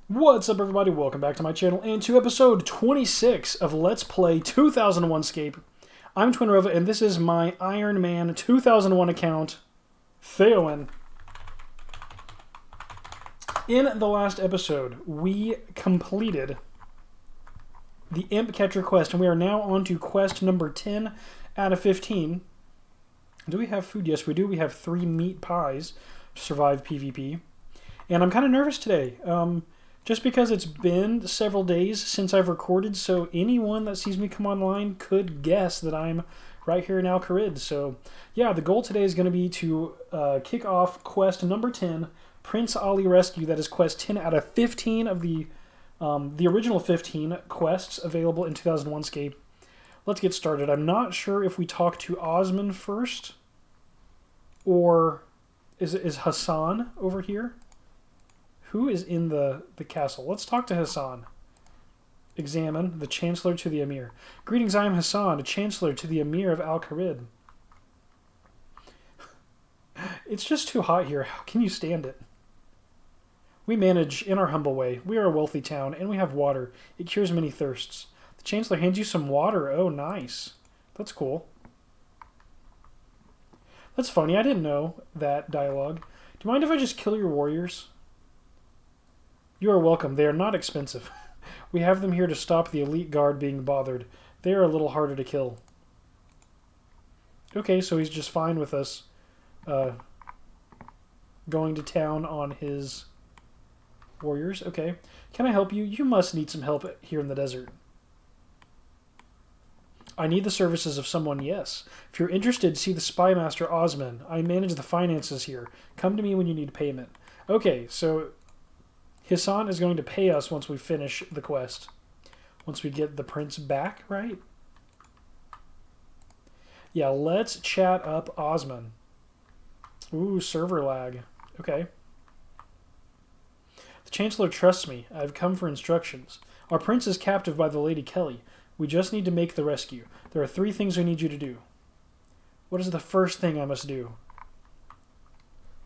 What's up, everybody? Welcome back to my channel and to episode 26 of Let's Play 2001Scape. I'm Twinrova, and this is my Ironman 2001 account, Theoin. In the last episode, we completed the Imp Catcher quest, and we are now on to quest number 10 out of 15. Do we have food? Yes, we do. We have 3 meat pies to survive PvP. And I'm kind of nervous today. Just because it's been several days since I've recorded, so anyone that sees me come online could guess that I'm right here in Al Kharid. So, yeah, the goal today is going to be to kick off quest number 10, Prince Ali Rescue. That is quest 10 out of 15 of the original 15 quests available in 2001Scape. Let's get started. I'm not sure if we talk to Osman first, or is Hassan over here? Who is in the castle? Let's talk to Hassan. Examine the Chancellor to the Emir. Greetings, I am Hassan, a Chancellor to the Emir of Al Kharid. It's just too hot here. How can you stand it? We manage in our humble way. We are a wealthy town, and we have water. It cures many thirsts. The Chancellor hands you some water. Oh, nice. That's cool. That's funny. I didn't know that dialogue. Do you mind if I just kill your warriors? You are welcome. They are not expensive. We have them here to stop the elite guard being bothered. They are a little harder to kill. Okay, so he's just fine with us going to town on his warriors. Okay. Can I help you? You must need some help here in the desert. I need the services of someone, yes. If you're interested, see the Spy Master Osman. I manage the finances here. Come to me when you need payment. Okay, so Hassan is going to pay us once we finish the quest. Once we get the prince back, right? Yeah, let's chat up Osman. Ooh, server lag. Okay. The Chancellor trusts me. I've come for instructions. Our prince is captive by the Lady Keli. We just need to make the rescue. There are 3 things we need you to do. What is the first thing I must do?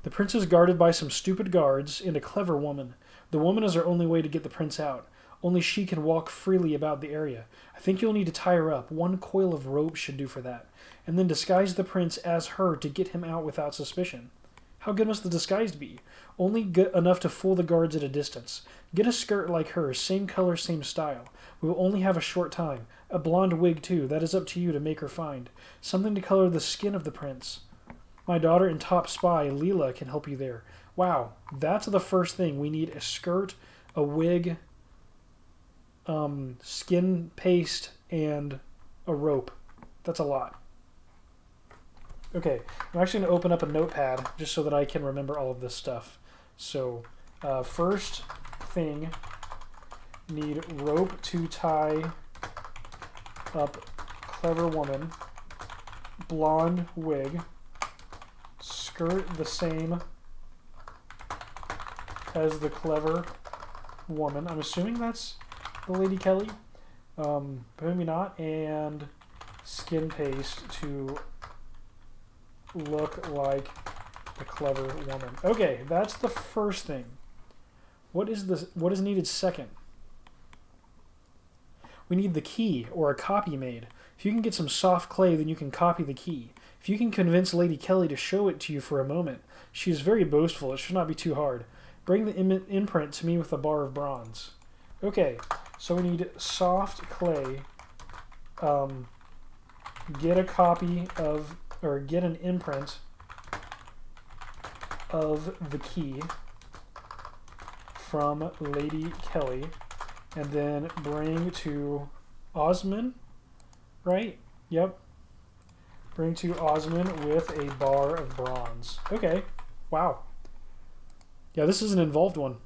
The prince is guarded by some stupid guards and a clever woman. The woman is our only way to get the prince out. Only she can walk freely about the area. I think you'll need to tie her up. 1 coil of rope should do for that. And then disguise the prince as her to get him out without suspicion. How good must the disguise be? Only good enough to fool the guards at a distance. Get a skirt like hers, same color, same style. We will only have a short time. A blonde wig, too. That is up to you to make her find. Something to color the skin of the prince. My daughter and top spy, Leela, can help you there. Wow, that's the first thing. We need a skirt, a wig, skin paste, and a rope. That's a lot. Okay, I'm actually going to open up a notepad just so that I can remember all of this stuff. So, first thing, need rope to tie up clever woman, blonde wig, skirt the same as the clever woman. I'm assuming that's the Lady Keli. But maybe not. And skin paste to look like the clever woman. Okay, that's the first thing. What is needed second? We need the key or a copy made. If you can get some soft clay, then you can copy the key. If you can convince Lady Keli to show it to you for a moment. She is very boastful. It should not be too hard. Bring the imprint to me with a bar of bronze. Okay, so we need soft clay. Get a copy of, or get an imprint of the key from Lady Keli, and then bring to Osman, right? Yep. Bring to Osman with a bar of bronze. Okay, wow. Yeah, this is an involved one.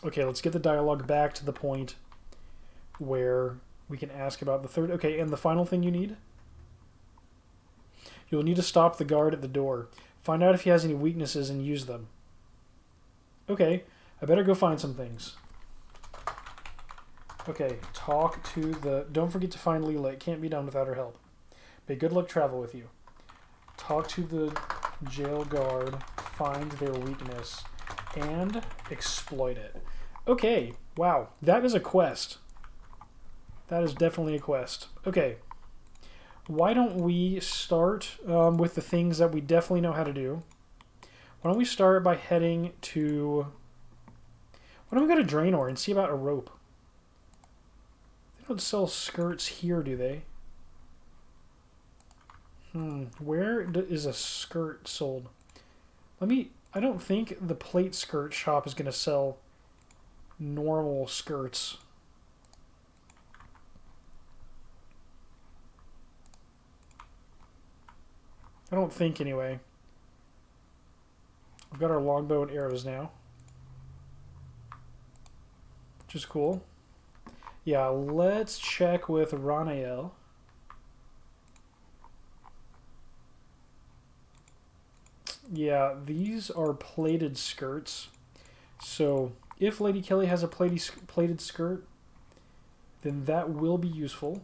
Okay, let's get the dialogue back to the point where we can ask about the third. Okay, and the final thing you need? You'll need to stop the guard at the door. Find out if he has any weaknesses and use them. Okay, I better go find some things. Okay, talk to the... Don't forget to find Leela. It can't be done without her help. May good luck travel with you. Talk to the jail guard, find their weakness, and exploit it. Okay, wow, that is a quest. That is definitely a quest. Okay, why don't we start with the things that we definitely know how to do? Why don't we start by heading to... Why don't we go to Draenor and see about a rope? They don't sell skirts here, do they? Where is a skirt sold? I don't think the plate skirt shop is going to sell normal skirts. I don't think, anyway. We've got our longbow and arrows now, which is cool. Yeah, let's check with Ranael. Yeah, these are plated skirts. So if Lady Keli has a plated skirt, then that will be useful.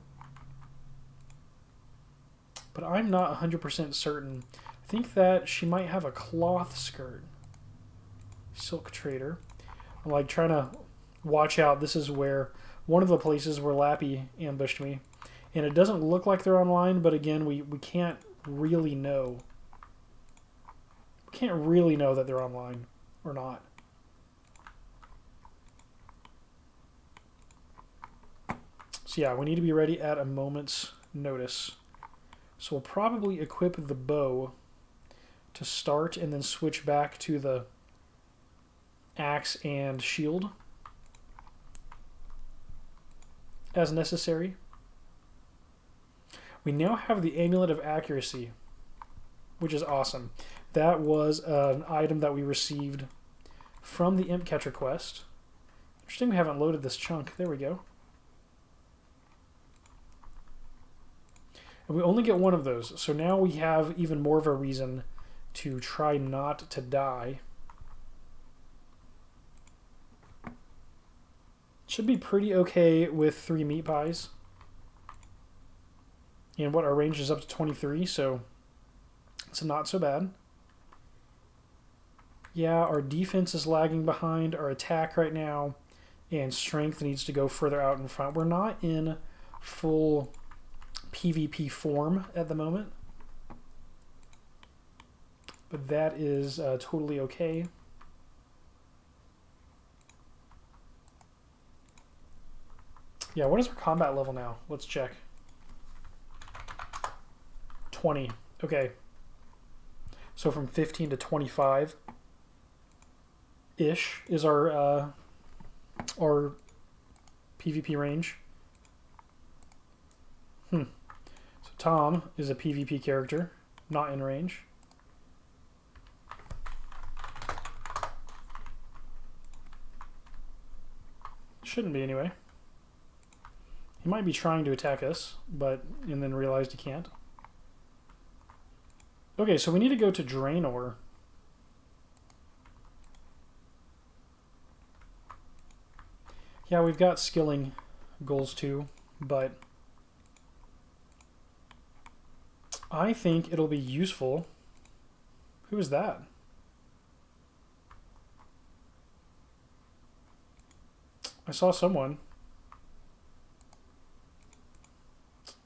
But I'm not 100% certain. I think that she might have a cloth skirt. Silk trader. I'm like trying to watch out. This is where one of the places where Lappy ambushed me. And it doesn't look like they're online, but again, we can't really know. We can't really know that they're online or not. So yeah, we need to be ready at a moment's notice. So we'll probably equip the bow to start and then switch back to the axe and shield as necessary. We now have the Amulet of Accuracy, which is awesome. That was an item that we received from the Imp Catcher quest. Interesting we haven't loaded this chunk. There we go. And we only get one of those, so now we have even more of a reason to try not to die. Should be pretty okay with 3 meat pies. And what, our range is up to 23, so it's not so bad. Yeah, our defense is lagging behind our attack right now, and strength needs to go further out in front. We're not in full PvP form at the moment, but that is totally okay. Yeah, what is our combat level now? Let's check. 20. Okay. So from 15 to 25 ish is our PvP range. So Tom is a PvP character, not in range. Shouldn't be anyway. He might be trying to attack us, and then realized he can't. Okay, so we need to go to Draenor. Yeah, we've got skilling goals too, but I think it'll be useful. Who is that? I saw someone.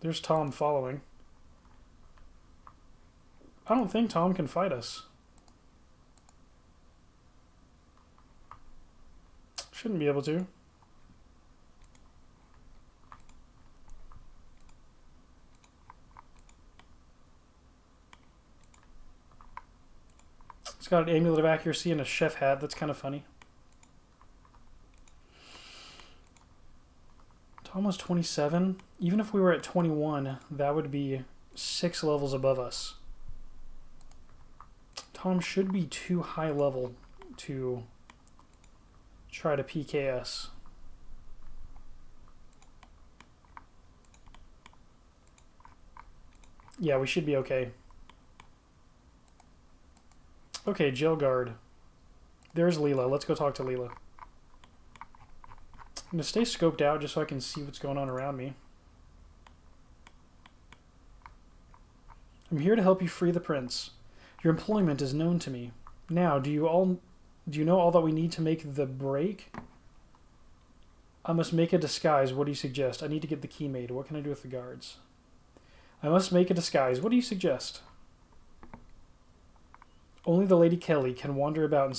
There's Tom following. I don't think Tom can fight us. Shouldn't be able to. It's got an Amulet of Accuracy and a chef hat. That's kind of funny. Tom was 27. Even if we were at 21, that would be 6 levels above us. Tom should be too high level to try to PK us. Yeah, we should be okay. Okay, jail guard. There's Leela. Let's go talk to Leela. I'm going to stay scoped out just so I can see what's going on around me. I'm here to help you free the prince. Your employment is known to me. Now, do you all Do you know all that we need to make the break? I must make a disguise. What do you suggest? I need to get the key made. What can I do with the guards? I must make a disguise. What do you suggest? Only the Lady Keli can wander about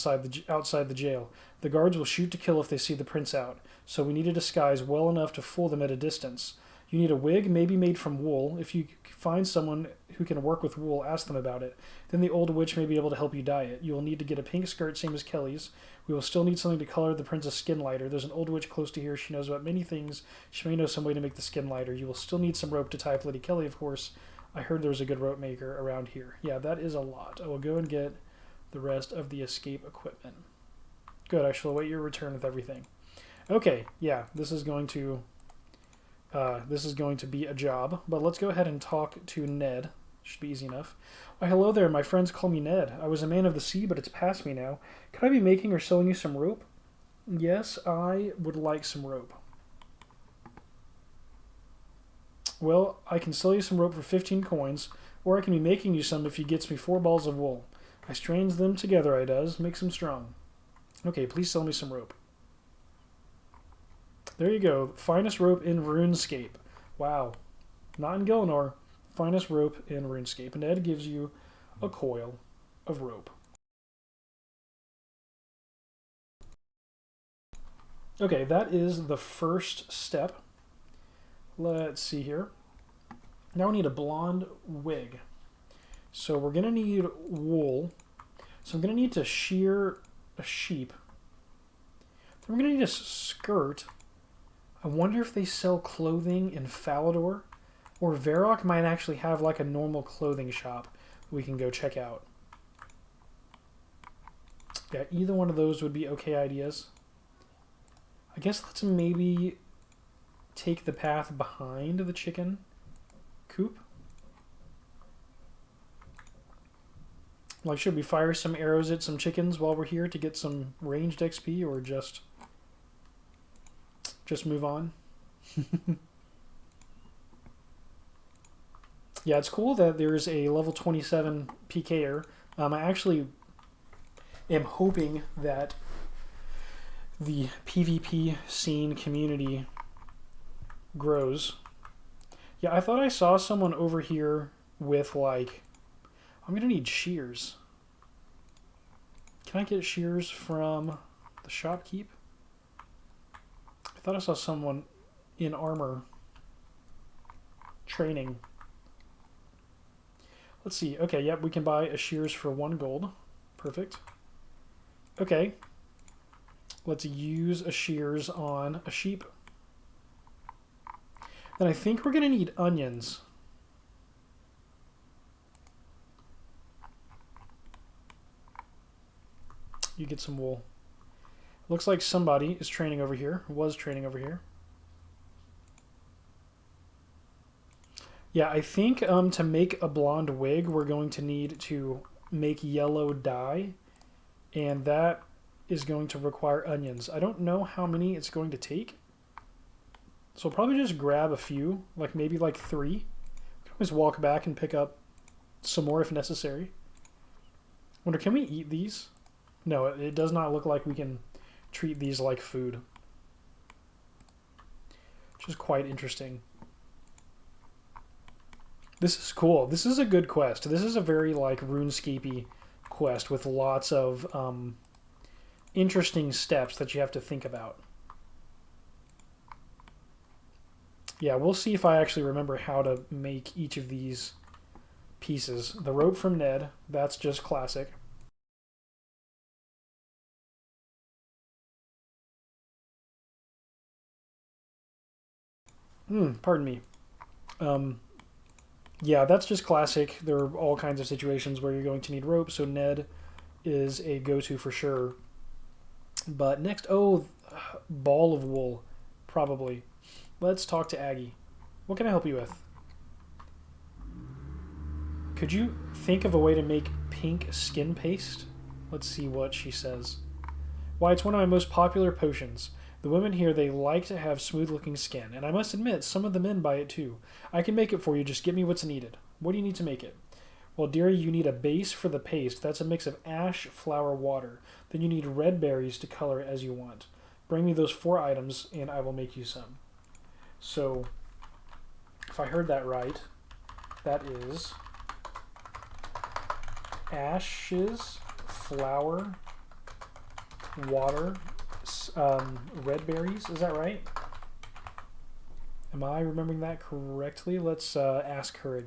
outside the jail. The guards will shoot to kill if they see the prince out. So we need a disguise well enough to fool them at a distance. You need a wig, maybe made from wool. If you find someone who can work with wool, ask them about it. Then the old witch may be able to help you dye it. You will need to get a pink skirt, same as Kelly's. We will still need something to color the prince's skin lighter. There's an old witch close to here. She knows about many things. She may know some way to make the skin lighter. You will still need some rope to tie up Lady Keli, of course. I heard there was a good rope maker around here. Yeah, that is a lot. I will go and get the rest of the escape equipment. Good, I shall await your return with everything. Okay, yeah, this is going to be a job, but let's go ahead and talk to Ned. Should be easy enough. Why, hello there. My friends call me Ned. I was a man of the sea, but it's past me now. Could I be making or selling you some rope? Yes, I would like some rope. Well, I can sell you some rope for 15 coins, or I can be making you some if you gets me 4 balls of wool. I strains them together, I does. Makes them strong. Okay, please sell me some rope. There you go. Finest rope in RuneScape. Wow. Not in Gillinor. Finest rope in RuneScape. And Ed gives you a coil of rope. Okay, that is the first step. Let's see here. Now we need a blonde wig. So we're going to need wool. So I'm going to need to shear a sheep. Then we're going to need a skirt. I wonder if they sell clothing in Falador, or Varrock might actually have like a normal clothing shop we can go check out. Yeah, either one of those would be okay ideas. I guess let's maybe take the path behind the chicken coop. Like, should we fire some arrows at some chickens while we're here to get some ranged XP, or just move on? Yeah, it's cool that there's a level 27 PKer. I actually am hoping that the PvP scene community grows. Yeah, I thought I saw someone over here with, like, I'm going to need shears. Can I get shears from the shopkeep? I thought I saw someone in armor training. Let's see. Okay, yep, we can buy a shears for 1 gold. Perfect. Okay. Let's use a shears on a sheep. Then I think we're going to need onions. You get some wool. Looks like somebody is training over here. Was training over here. Yeah, I think to make a blonde wig, we're going to need to make yellow dye. And that is going to require onions. I don't know how many it's going to take. So I'll probably just grab a few, like maybe like 3. We can always walk back and pick up some more if necessary. Wonder, can we eat these? No, it does not look like we can treat these like food. Which is quite interesting. This is cool. This is a good quest. This is a very like RuneScape-y quest with lots of interesting steps that you have to think about. Yeah, we'll see if I actually remember how to make each of these pieces. The rope from Ned, that's just classic. Pardon me. Yeah, that's just classic. There are all kinds of situations where you're going to need rope, so Ned is a go-to for sure. But next, ball of wool, probably. Let's talk to Aggie. What can I help you with? Could you think of a way to make pink skin paste? Let's see what she says. Why, it's one of my most popular potions. The women here, they like to have smooth-looking skin, and I must admit, some of the men buy it too. I can make it for you, just give me what's needed. What do you need to make it? Well, dearie, you need a base for the paste. That's a mix of ash, flour, water. Then you need red berries to color as you want. Bring me those 4 items and I will make you some. So, if I heard that right, that is ashes, flour, water, red berries. Is that right? Am I remembering that correctly? Let's ask her again.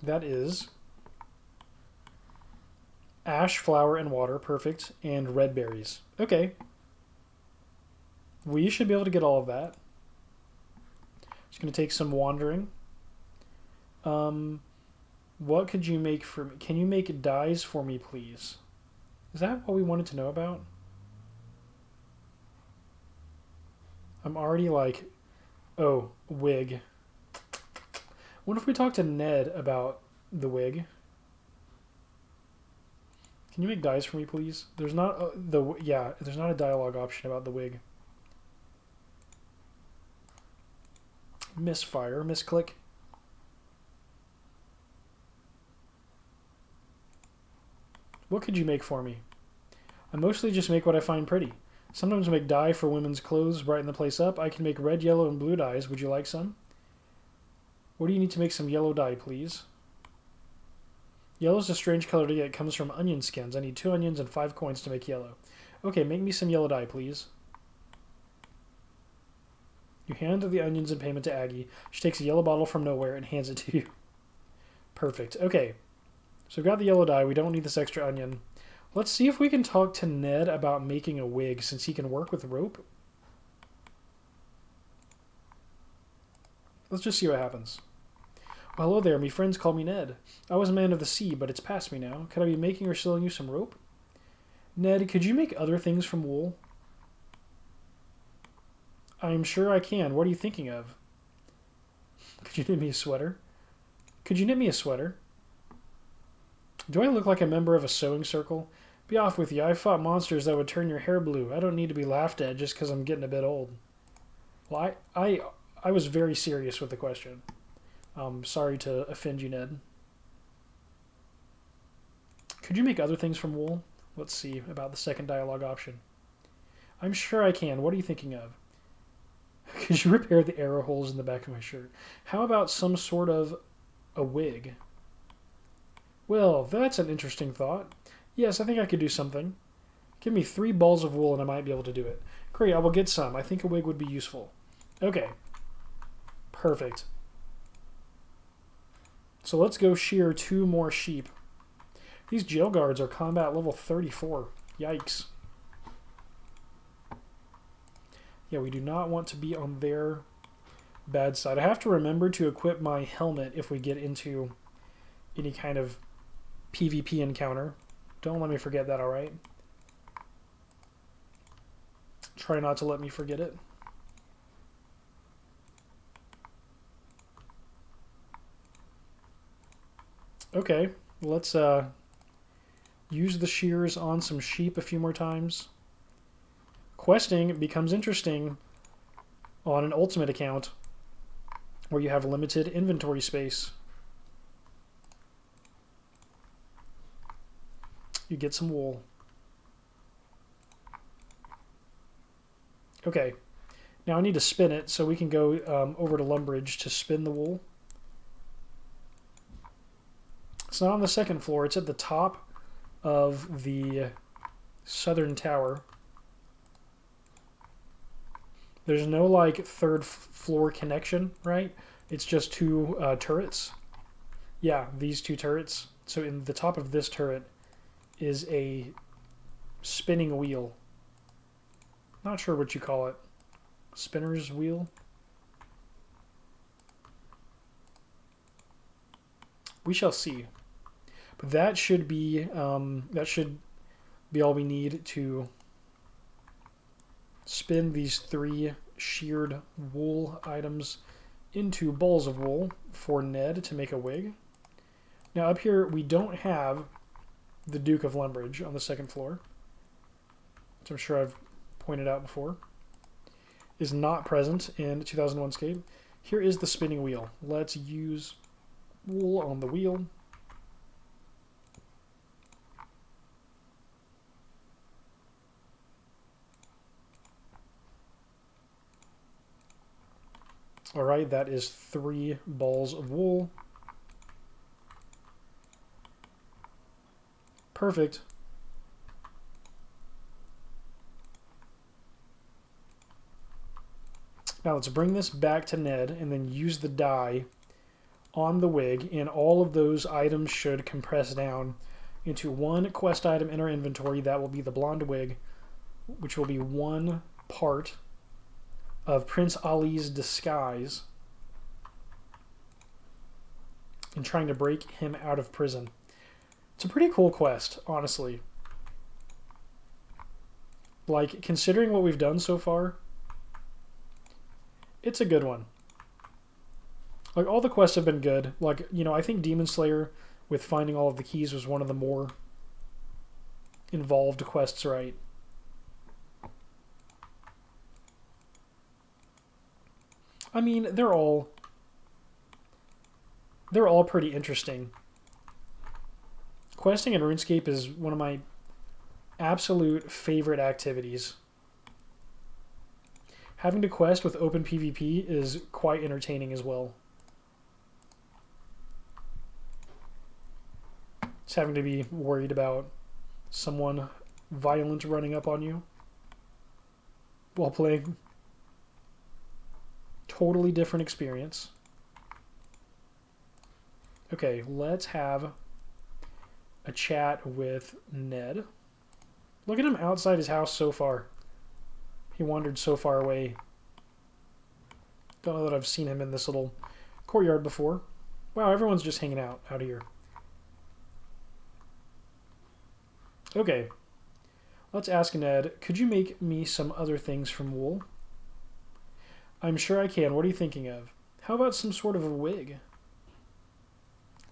That is ash, flour, and water. Perfect. And red berries. Okay. We should be able to get all of that. Just going to take some wandering. What could you make for me? Can you make dyes for me, please? Is that what we wanted to know about? I'm already like, oh, wig. What if we talk to Ned about the wig? Can you make dyes for me, please? There's not there's not a dialogue option about the wig. Misfire, misclick. What could you make for me? I mostly just make what I find pretty. Sometimes I make dye for women's clothes, brighten the place up. I can make red, yellow, and blue dyes. Would you like some? What do you need to make some yellow dye, please? Yellow is a strange color to get. It comes from onion skins. I need 2 onions and 5 coins to make yellow. Okay, make me some yellow dye, please. You hand the onions in payment to Aggie. She takes a yellow bottle from nowhere and hands it to you. Perfect. Okay. So we've got the yellow dye. We don't need this extra onion. Let's see if we can talk to Ned about making a wig since he can work with rope. Let's just see what happens. Well, hello there. Me friends call me Ned. I was a man of the sea, but it's past me now. Could I be making or selling you some rope? Ned, could you make other things from wool? I'm sure I can. What are you thinking of? Could you knit me a sweater? Could you knit me a sweater? Do I look like a member of a sewing circle? Be off with you. I fought monsters that would turn your hair blue. I don't need to be laughed at just because I'm getting a bit old. Well, I was very serious with the question. Sorry to offend you, Ned. Could you make other things from wool? Let's see about the second dialogue option. I'm sure I can. What are you thinking of? Could you repair the arrow holes in the back of my shirt? How about some sort of a wig? Well, that's an interesting thought. Yes, I think I could do something. Give me 3 balls of wool and I might be able to do it. Great, I will get some. I think a wig would be useful. Okay. Perfect. So let's go shear 2 more sheep. These jail guards are combat level 34. Yikes. Yeah, we do not want to be on their bad side. I have to remember to equip my helmet if we get into any kind of PvP encounter. Don't let me forget that, alright? Try not to let me forget it. Okay, let's use the shears on some sheep a few more times. Questing becomes interesting on an ultimate account where you have limited inventory space. You get some wool. Okay, now I need to spin it so we can go over to Lumbridge to spin the wool. It's not on the second floor, it's at the top of the southern tower. There's no like 3rd floor connection, right? It's just 2 turrets. Yeah, these 2 turrets. So in the top of this turret is a spinning wheel. Not sure what you call it. Spinner's wheel? We shall see. But that should be all we need to spin these 3 sheared wool items into balls of wool for Ned to make a wig. Now up here, we don't have the Duke of Lumbridge on the second floor, which I'm sure I've pointed out before, is not present in 2001Scape. Here is the spinning wheel. Let's use wool on the wheel. All right, that is 3 balls of wool. Perfect. Now let's bring this back to Ned and then use the dye on the wig, and all of those items should compress down into one quest item in our inventory. That will be the blonde wig, which will be 1 part of Prince Ali's disguise and trying to break him out of prison. It's a pretty cool quest, honestly. Like, considering what we've done so far, it's a good one. Like, all the quests have been good. Like, you know, I think Demon Slayer with finding all of the keys was one of the more involved quests, right? I mean, they're all pretty interesting. Questing in RuneScape is one of my absolute favorite activities. Having to quest with open PvP is quite entertaining as well. Just having to be worried about someone violent running up on you while playing. Totally different experience. Okay, let's have a chat with Ned. Look at him outside his house so far. He wandered so far away. Don't know that I've seen him in this little courtyard before. Wow, everyone's just hanging out here. Okay, let's ask Ned, could you make me some other things from wool? I'm sure I can. What are you thinking of? How about some sort of a wig?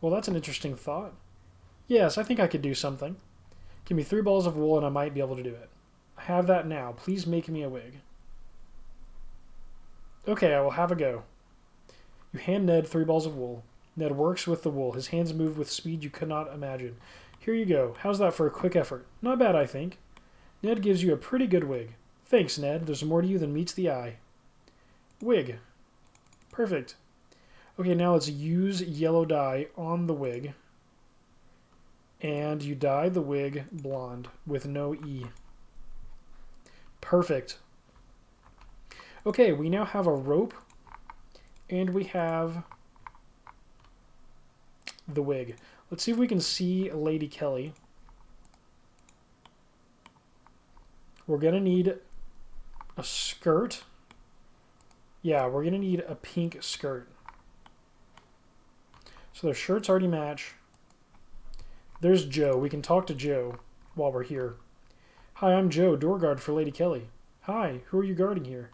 Well, that's an interesting thought. Yes, I think I could do something. Give me 3 balls of wool and I might be able to do it. I have that now. Please make me a wig. Okay, I will have a go. You hand Ned 3 balls of wool. Ned works with the wool. His hands move with speed you could not imagine. Here you go. How's that for a quick effort? Not bad, I think. Ned gives you a pretty good wig. Thanks, Ned. There's more to you than meets the eye. Wig. Perfect. Okay, now let's use yellow dye on the wig. And you dye the wig blonde with no E. Perfect. Okay, we now have a rope. And we have the wig. Let's see if we can see Lady Keli. We're going to need a skirt. Yeah, we're going to need a pink skirt. So their shirts already match. There's Joe. We can talk to Joe while we're here. Hi, I'm Joe, door guard for Lady Keli. Hi, who are you guarding here?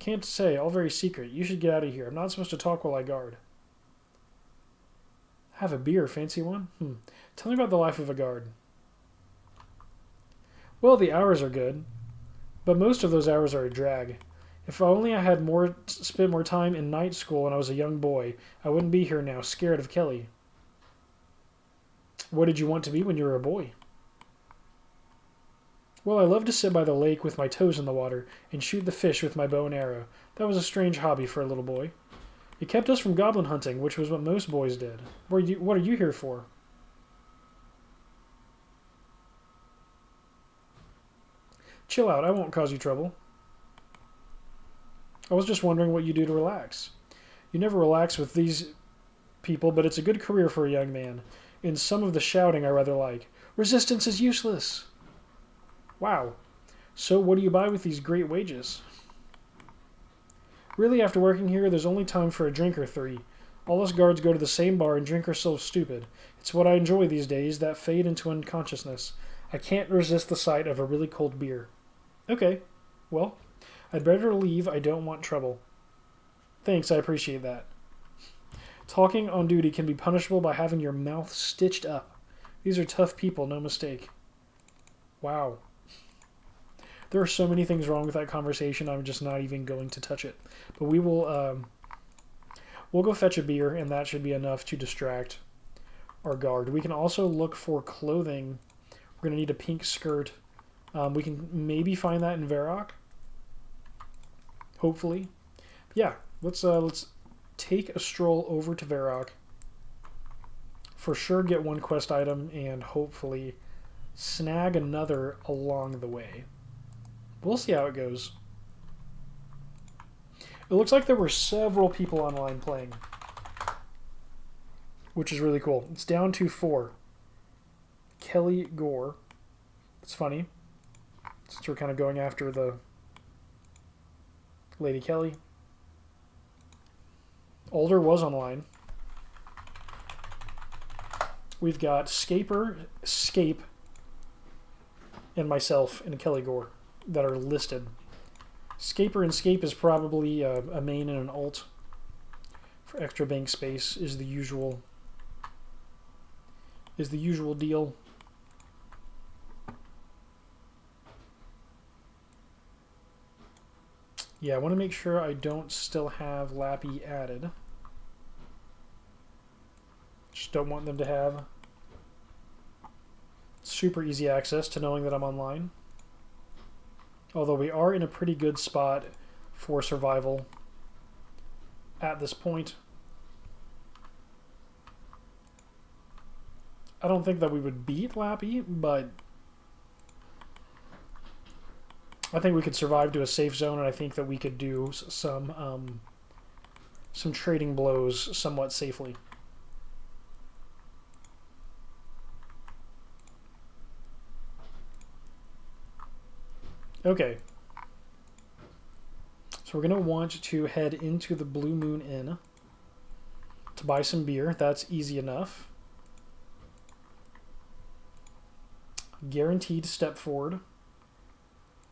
Can't say, all very secret. You should get out of here. I'm not supposed to talk while I guard. Have a beer, fancy one? Tell me about the life of a guard. Well, the hours are good, but most of those hours are a drag. If only I had spent more time in night school when I was a young boy, I wouldn't be here now, scared of Keli. What did you want to be when you were a boy? Well, I loved to sit by the lake with my toes in the water and shoot the fish with my bow and arrow. That was a strange hobby for a little boy. It kept us from goblin hunting, which was what most boys did. What are you here for? Chill out, I won't cause you trouble. I was just wondering what you do to relax. You never relax with these people, but it's a good career for a young man. In some of the shouting I rather like. Resistance is useless. Wow. So what do you buy with these great wages? Really, after working here, there's only time for a drink or 3. All us guards go to the same bar and drink ourselves stupid. It's what I enjoy these days, that fade into unconsciousness. I can't resist the sight of a really cold beer. Okay, well, I'd better leave. I don't want trouble. Thanks, I appreciate that. Talking on duty can be punishable by having your mouth stitched up. These are tough people, no mistake. Wow. There are so many things wrong with that conversation, I'm just not even going to touch it. But we will, we'll go fetch a beer, and that should be enough to distract our guard. We can also look for clothing. We're going to need a pink skirt. We can maybe find that in Varrock. Hopefully. Yeah, let's take a stroll over to Varrock. For sure get one quest item, and hopefully snag another along the way. We'll see how it goes. It looks like there were several people online playing, which is really cool. It's down to 4. Kelly Gore. It's funny, since we're kind of going after the Lady Keli. Alder was online. We've got Scape, and myself and Kelly Gore that are listed. Scaper and Scape is probably a main and an alt. For extra bank space is the usual deal. Yeah, I want to make sure I don't still have Lappy added. Just don't want them to have super easy access to knowing that I'm online. Although we are in a pretty good spot for survival at this point. I don't think that we would beat Lappy, but I think we could survive to a safe zone, and I think that we could do some trading blows somewhat safely. Okay. So we're going to want to head into the Blue Moon Inn to buy some beer. That's easy enough. Guaranteed step forward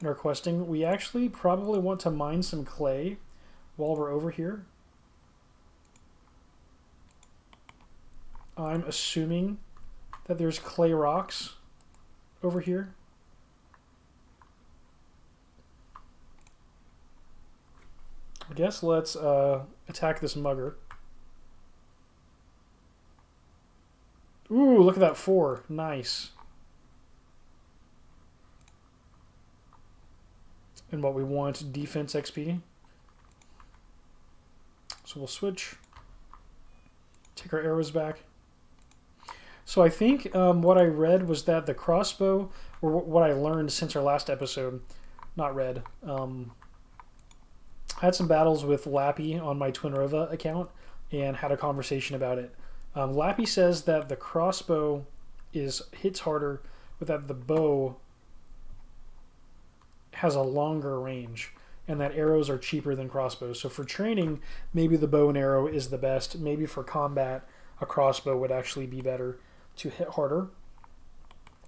in our questing. We actually probably want to mine some clay while we're over here. I'm assuming that there's clay rocks over here. I guess let's attack this mugger. Ooh, look at that 4. Nice. And what we want, defense XP. So we'll switch. Take our arrows back. So I think what I read was that the crossbow, or what I learned since our last episode, not read, had some battles with Lappy on my Twinrova account and had a conversation about it. Lappy says that the crossbow hits harder, but that the bow has a longer range, and that arrows are cheaper than crossbows. So for training, maybe the bow and arrow is the best. Maybe for combat, a crossbow would actually be better to hit harder.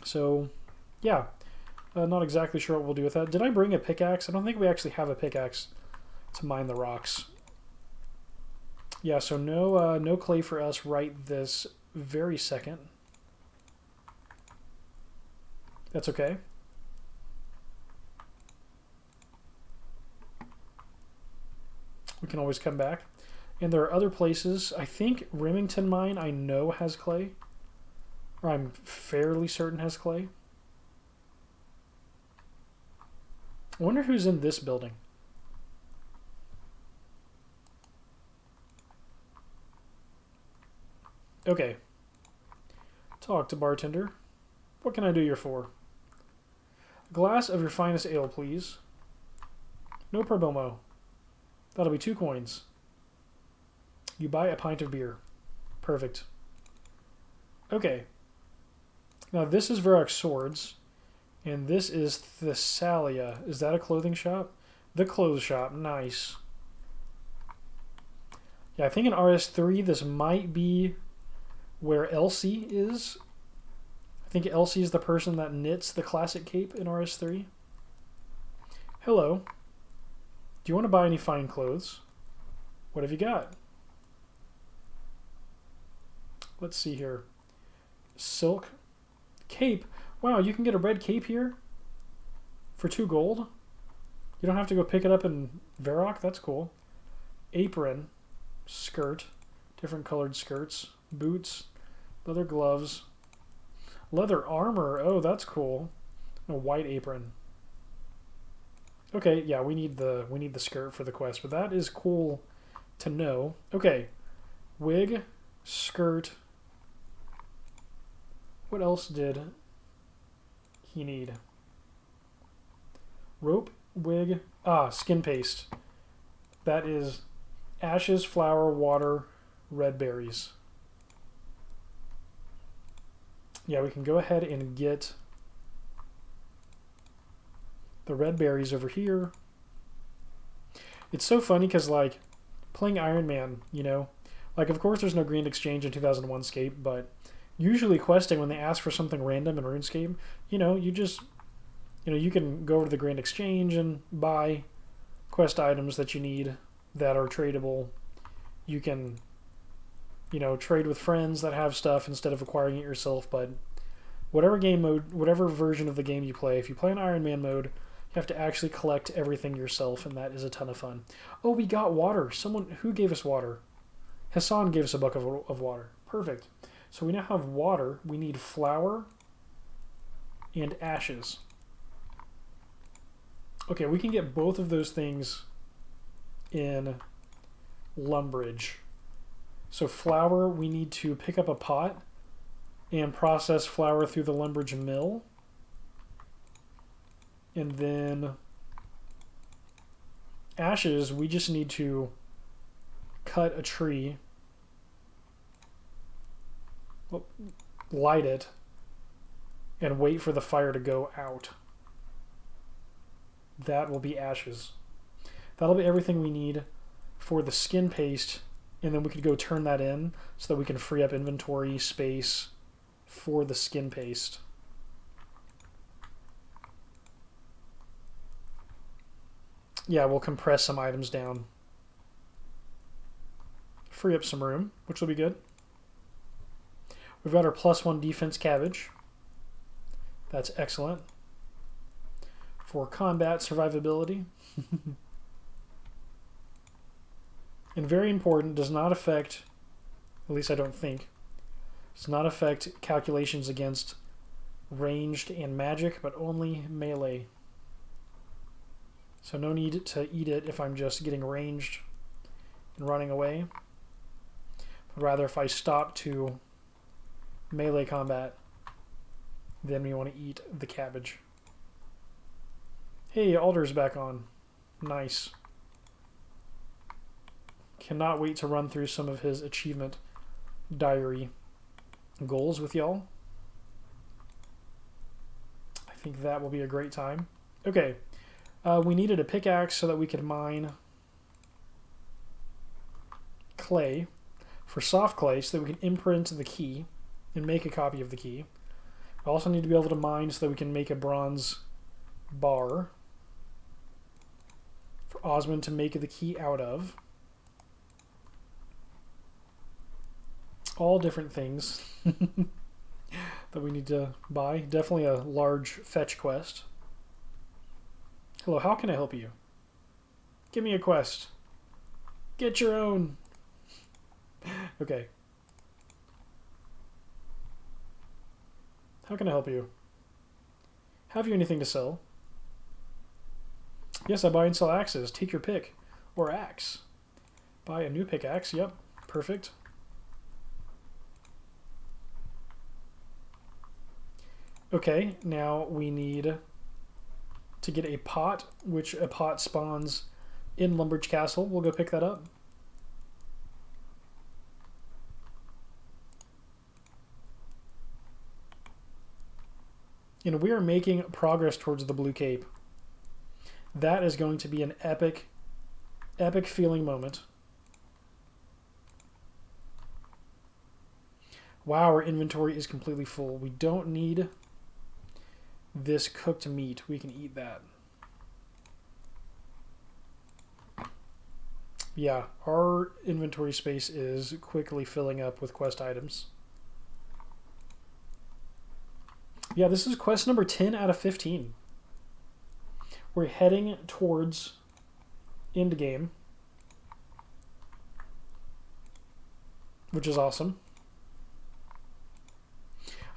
So, yeah. Not exactly sure what we'll do with that. Did I bring a pickaxe? I don't think we actually have a pickaxe to mine the rocks. Yeah, so no clay for us right this very second. That's okay. We can always come back. And there are other places. I think Remington Mine I know has clay. Or I'm fairly certain has clay. I wonder who's in this building. Okay. Talk to bartender. What can I do you for? A glass of your finest ale, please. No probomo. That'll be 2 coins. You buy a pint of beer. Perfect. Okay. Now this is Varrock's Swords. And this is Thessalia. Is that a clothing shop? The clothes shop. Nice. Yeah, I think in RS3 this might be where Elsie is. I think Elsie is the person that knits the classic cape in RS3. Hello. Do you want to buy any fine clothes? What have you got? Let's see here. Silk cape. Wow, you can get a red cape here for 2 gold. You don't have to go pick it up in Varrock. That's cool. Apron, skirt, different colored skirts, boots, leather gloves, leather armor. Oh, that's cool. A white apron. Okay, yeah, we need the skirt for the quest, but that is cool to know. Okay, wig, skirt. What else did he need? Rope, wig, skin paste. That is ashes, flour, water, red berries. Yeah, we can go ahead and get the red berries over here. It's so funny because, like, playing Ironman, you know, like, of course there's no Grand Exchange in 2001Scape, but usually questing, when they ask for something random in RuneScape, you know, you just, you know, you can go over to the Grand Exchange and buy quest items that you need that are tradable. You can, you know, trade with friends that have stuff instead of acquiring it yourself. But whatever game mode, whatever version of the game you play, if you play in Ironman mode, you have to actually collect everything yourself, and that is a ton of fun. Oh, we got water. Someone, who gave us water? Hassan gave us a bucket of water. Perfect. So we now have water. We need flour and ashes. Okay, we can get both of those things in Lumbridge. So flour, we need to pick up a pot and process flour through the Lumbridge mill. And then ashes, we just need to cut a tree, light it, and wait for the fire to go out. That will be ashes. That'll be everything we need for the skin paste, and then we could go turn that in so that we can free up inventory space for the skin paste. Yeah, we'll compress some items down. Free up some room, which will be good. We've got our +1 defense cabbage. That's excellent. For combat survivability. And very important, does not affect, at least I don't think, does not affect calculations against ranged and magic, but only melee. So no need to eat it if I'm just getting ranged and running away. But rather, if I stop to melee combat, then we want to eat the cabbage. Hey, Alder's back on. Nice. Cannot wait to run through some of his achievement diary goals with y'all. I think that will be a great time. Okay. We needed a pickaxe so that we could mine clay for soft clay so that we can imprint the key and make a copy of the key. We also need to be able to mine so that we can make a bronze bar for Osman to make the key out of. All different things that we need to buy. Definitely a large fetch quest. Hello, how can I help you? Give me a quest. Get your own. Okay. How can I help you? Have you anything to sell? Yes, I buy and sell axes. Take your pick. Or axe. Buy a new pickaxe. Yep. Perfect. Okay, now we need to get a pot, which a pot spawns in Lumbridge Castle. We'll go pick that up. And we are making progress towards the Blue Cape. That is going to be an epic, epic feeling moment. Wow, our inventory is completely full. We don't need this cooked meat. We can eat that. Yeah, our inventory space is quickly filling up with quest items. Yeah, this is quest number 10 out of 15. We're heading towards end game, which is awesome.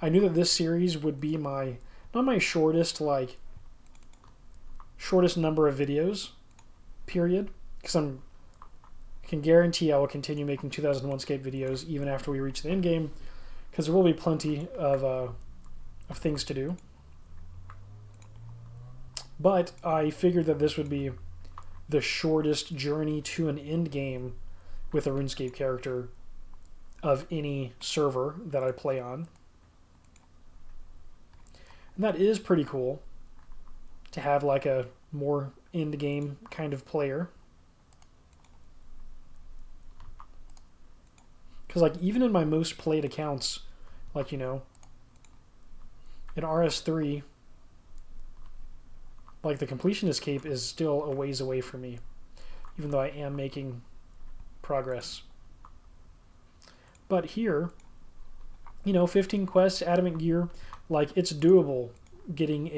I knew that this series would be my, not my shortest, like, shortest number of videos, period, because I can guarantee I will continue making 2001Scape videos even after we reach the end game, because there will be plenty of things to do. But I figured that this would be the shortest journey to an end game with a RuneScape character of any server that I play on. And that is pretty cool to have like a more end game kind of player. Because like even in my most played accounts, like, you know, in RS3, like the completionist cape is still a ways away from me, even though I am making progress. But here, you know, 15 quests, adamant gear, like it's doable getting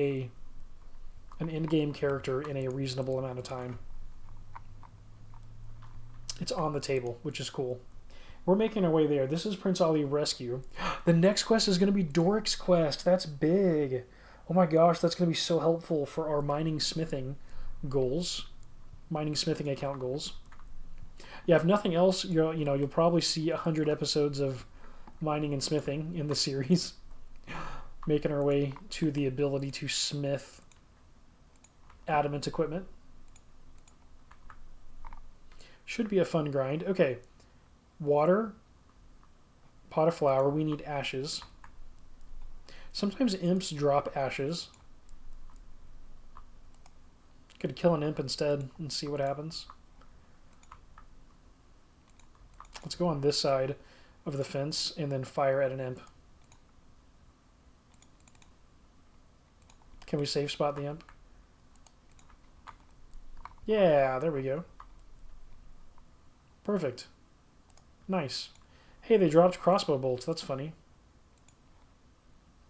an end-game character in a reasonable amount of time. It's on the table, which is cool. We're making our way there. This is Prince Ali Rescue. The next quest is going to be Doric's quest. That's big. Oh my gosh, that's going to be so helpful for our mining smithing goals. Mining smithing account goals. Yeah, if nothing else, you'll probably see 100 episodes of mining and smithing in the series. Making our way to the ability to smith adamant equipment. Should be a fun grind. Okay. Water. Pot of flour. We need ashes. Sometimes imps drop ashes. Could kill an imp instead and see what happens. Let's go on this side of the fence and then fire at an imp. Can we safe spot the imp? Yeah, there we go. Perfect. Nice. Hey, they dropped crossbow bolts. That's funny.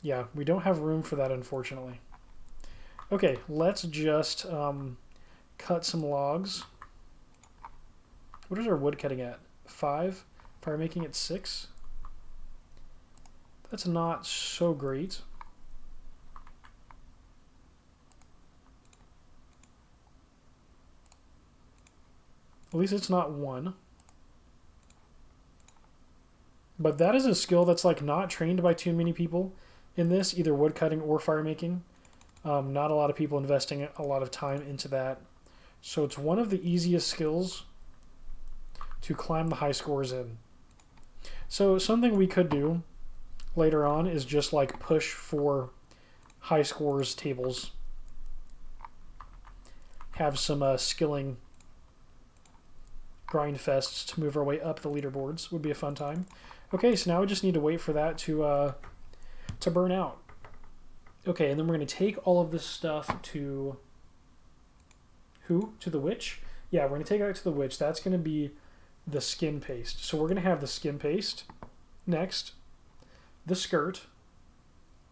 Yeah, we don't have room for that, unfortunately. Okay, let's just cut some logs. What is our wood cutting at? 5? Fire making it 6? That's not so great. At least it's not 1. But that is a skill that's like not trained by too many people in this, either wood cutting or fire making. Not a lot of people investing a lot of time into that. So it's one of the easiest skills to climb the high scores in. So something we could do later on is just like push for high scores tables. Have some skilling grind fests to move our way up the leaderboards. Would be a fun time. Okay, so now we just need to wait for that to burn out. Okay, and then we're going to take all of this stuff to who? To the witch? Yeah, we're going to take it out to the witch. That's going to be the skin paste. So we're going to have the skin paste next, the skirt,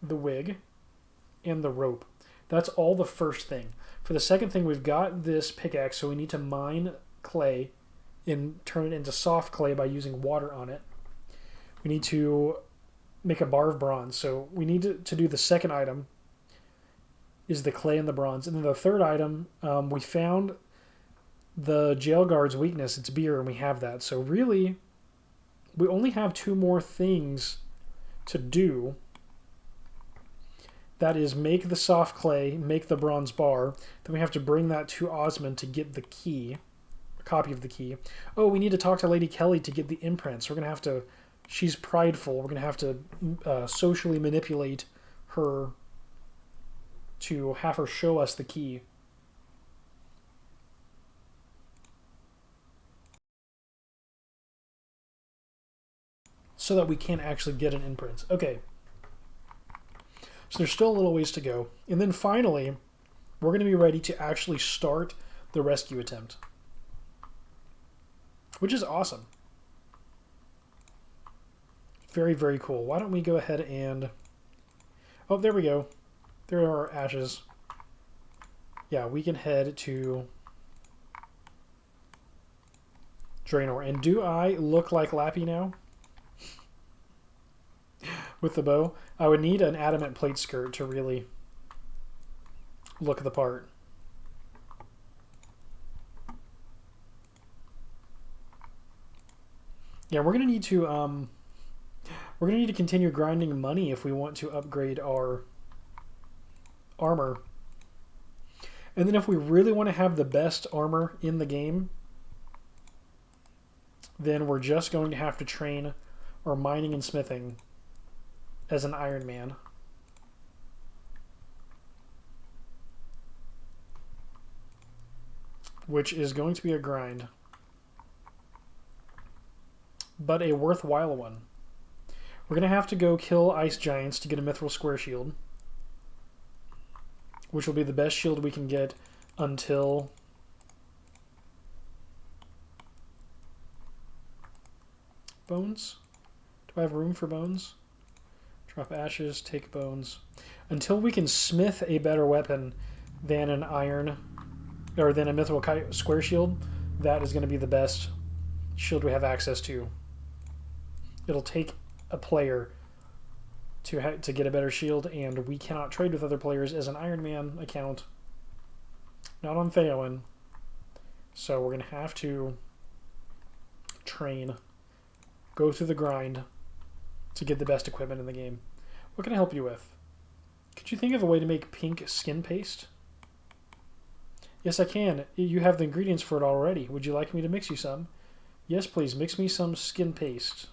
the wig, and the rope. That's all the first thing. For the second thing, we've got this pickaxe, so we need to mine clay and turn it into soft clay by using water on it. We need to make a bar of bronze. So we need to do the second item is the clay and the bronze. And then the third item, we found the jail guard's weakness. It's beer, and we have that. So really, we only have 2 more things to do. That is make the soft clay, make the bronze bar. Then we have to bring that to Osman to get the key, a copy of the key. Oh, we need to talk to Lady Keli to get the imprints. We're going to have to... She's prideful. We're going to have to socially manipulate her to have her show us the key. So that we can actually get an imprint. Okay. So there's still a little ways to go. And then finally, we're going to be ready to actually start the rescue attempt. Which is awesome. Very, very cool. Why don't we go ahead and... Oh, there we go. There are ashes. Yeah, we can head to Draenor. And do I look like Lappy now? With the bow? I would need an adamant plate skirt to really look the part. Yeah, we're gonna need to continue grinding money if we want to upgrade our armor. And then if we really want to have the best armor in the game, then we're just going to have to train our mining and smithing as an Ironman. Which is going to be a grind. But a worthwhile one. We're going to have to go kill ice giants to get a mithril square shield. Which will be the best shield we can get until... Bones? Do I have room for bones? Drop ashes, take bones. Until we can smith a better weapon than an iron, or than a mithril square shield, that is going to be the best shield we have access to. It'll take a player to get a better shield, and we cannot trade with other players as an Iron Man account. Not on Theoin. So we're going to have to train, go through the grind to get the best equipment in the game. What can I help you with? Could you think of a way to make pink skin paste? Yes, I can. You have the ingredients for it already. Would you like me to mix you some? Yes, please. Mix me some skin paste.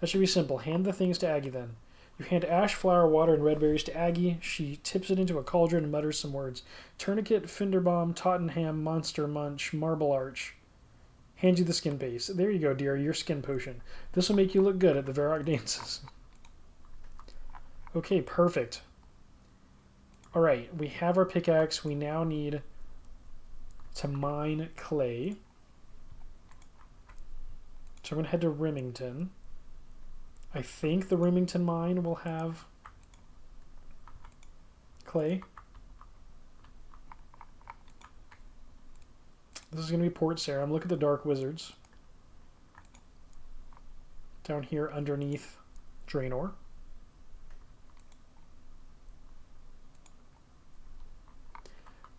That should be simple. Hand the things to Aggie then. You hand ash, flour, water, and red berries to Aggie. She tips it into a cauldron and mutters some words. Tourniquet, Finderbaum, Tottenham, Monster Munch, Marble Arch. Hand you the skin paste. There you go, dear. Your skin potion. This will make you look good at the Varrock dances. Okay, perfect. Alright, we have our pickaxe. We now need to mine clay. So I'm going to head to Remington. I think the Remington mine will have clay. This is going to be Port Sarim. Look at the Dark Wizards. Down here underneath Draenor.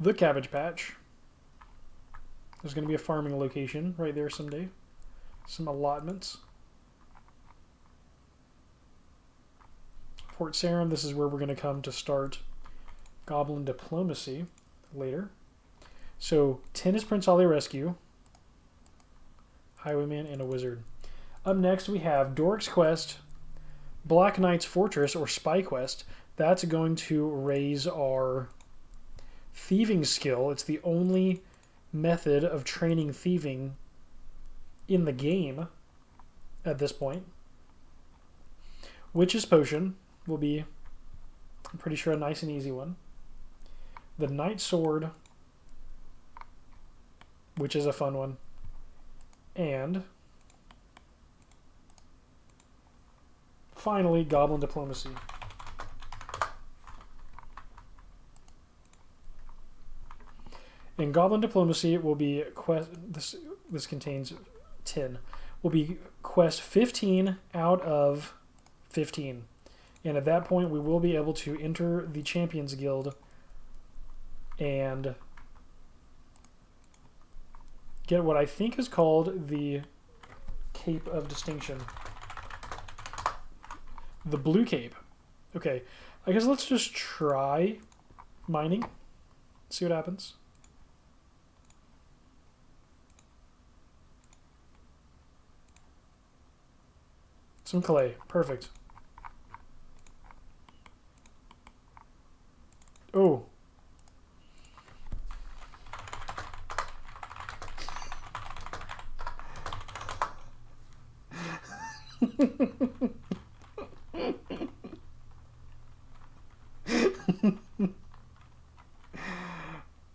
The Cabbage Patch. There's going to be a farming location right there someday. Some allotments. Port Sarim, this is where we're going to come to start Goblin Diplomacy later. So, 10 is Prince Ali Rescue, Highwayman, and a Wizard. Up next we have Doric's Quest, Black Knight's Fortress, or Spy Quest. That's going to raise our thieving skill. It's the only method of training thieving in the game at this point. Witch's Potion will be, I'm pretty sure, a nice and easy one. The Knight Sword, which is a fun one. And finally, Goblin Diplomacy. In Goblin Diplomacy will be quest. This contains 10. Will be quest 15 out of 15. And at that point, we will be able to enter the Champions Guild and get what I think is called the Cape of Distinction. The Blue Cape. Okay, I guess let's just try mining. See what happens. Some clay. Perfect. Oh.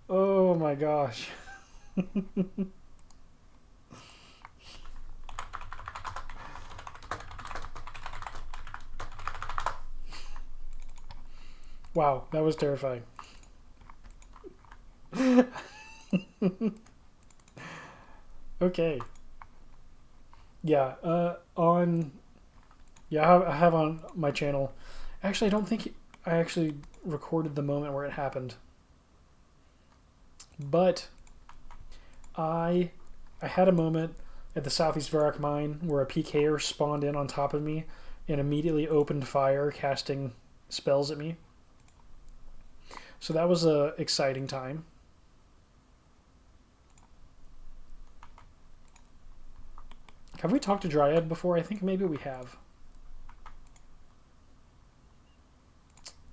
Oh my gosh. Wow, that was terrifying. Okay. Yeah, I have on my channel. Actually, I don't think I actually recorded the moment where it happened. But I I had a moment at the Southeast Varrock mine where a PKer spawned in on top of me and immediately opened fire, casting spells at me. So that was a exciting time. Have we talked to Dryad before? I think maybe we have.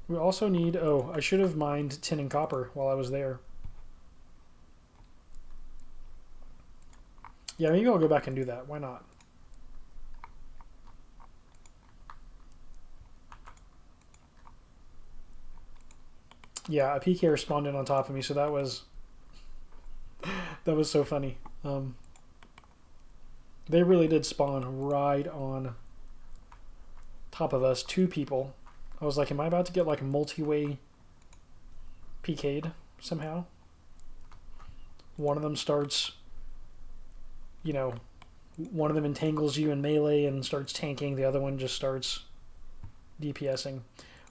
We also need... Oh, I should have mined tin and copper while I was there. Yeah, maybe I'll go back and do that. Why not? Yeah, a PK spawned in on top of me, so that was so funny. They really did spawn right on top of us. 2 people. I was like, am I about to get like multi-way PK'd somehow? One of them starts, you know, one of them entangles you in melee and starts tanking. The other one just starts DPSing.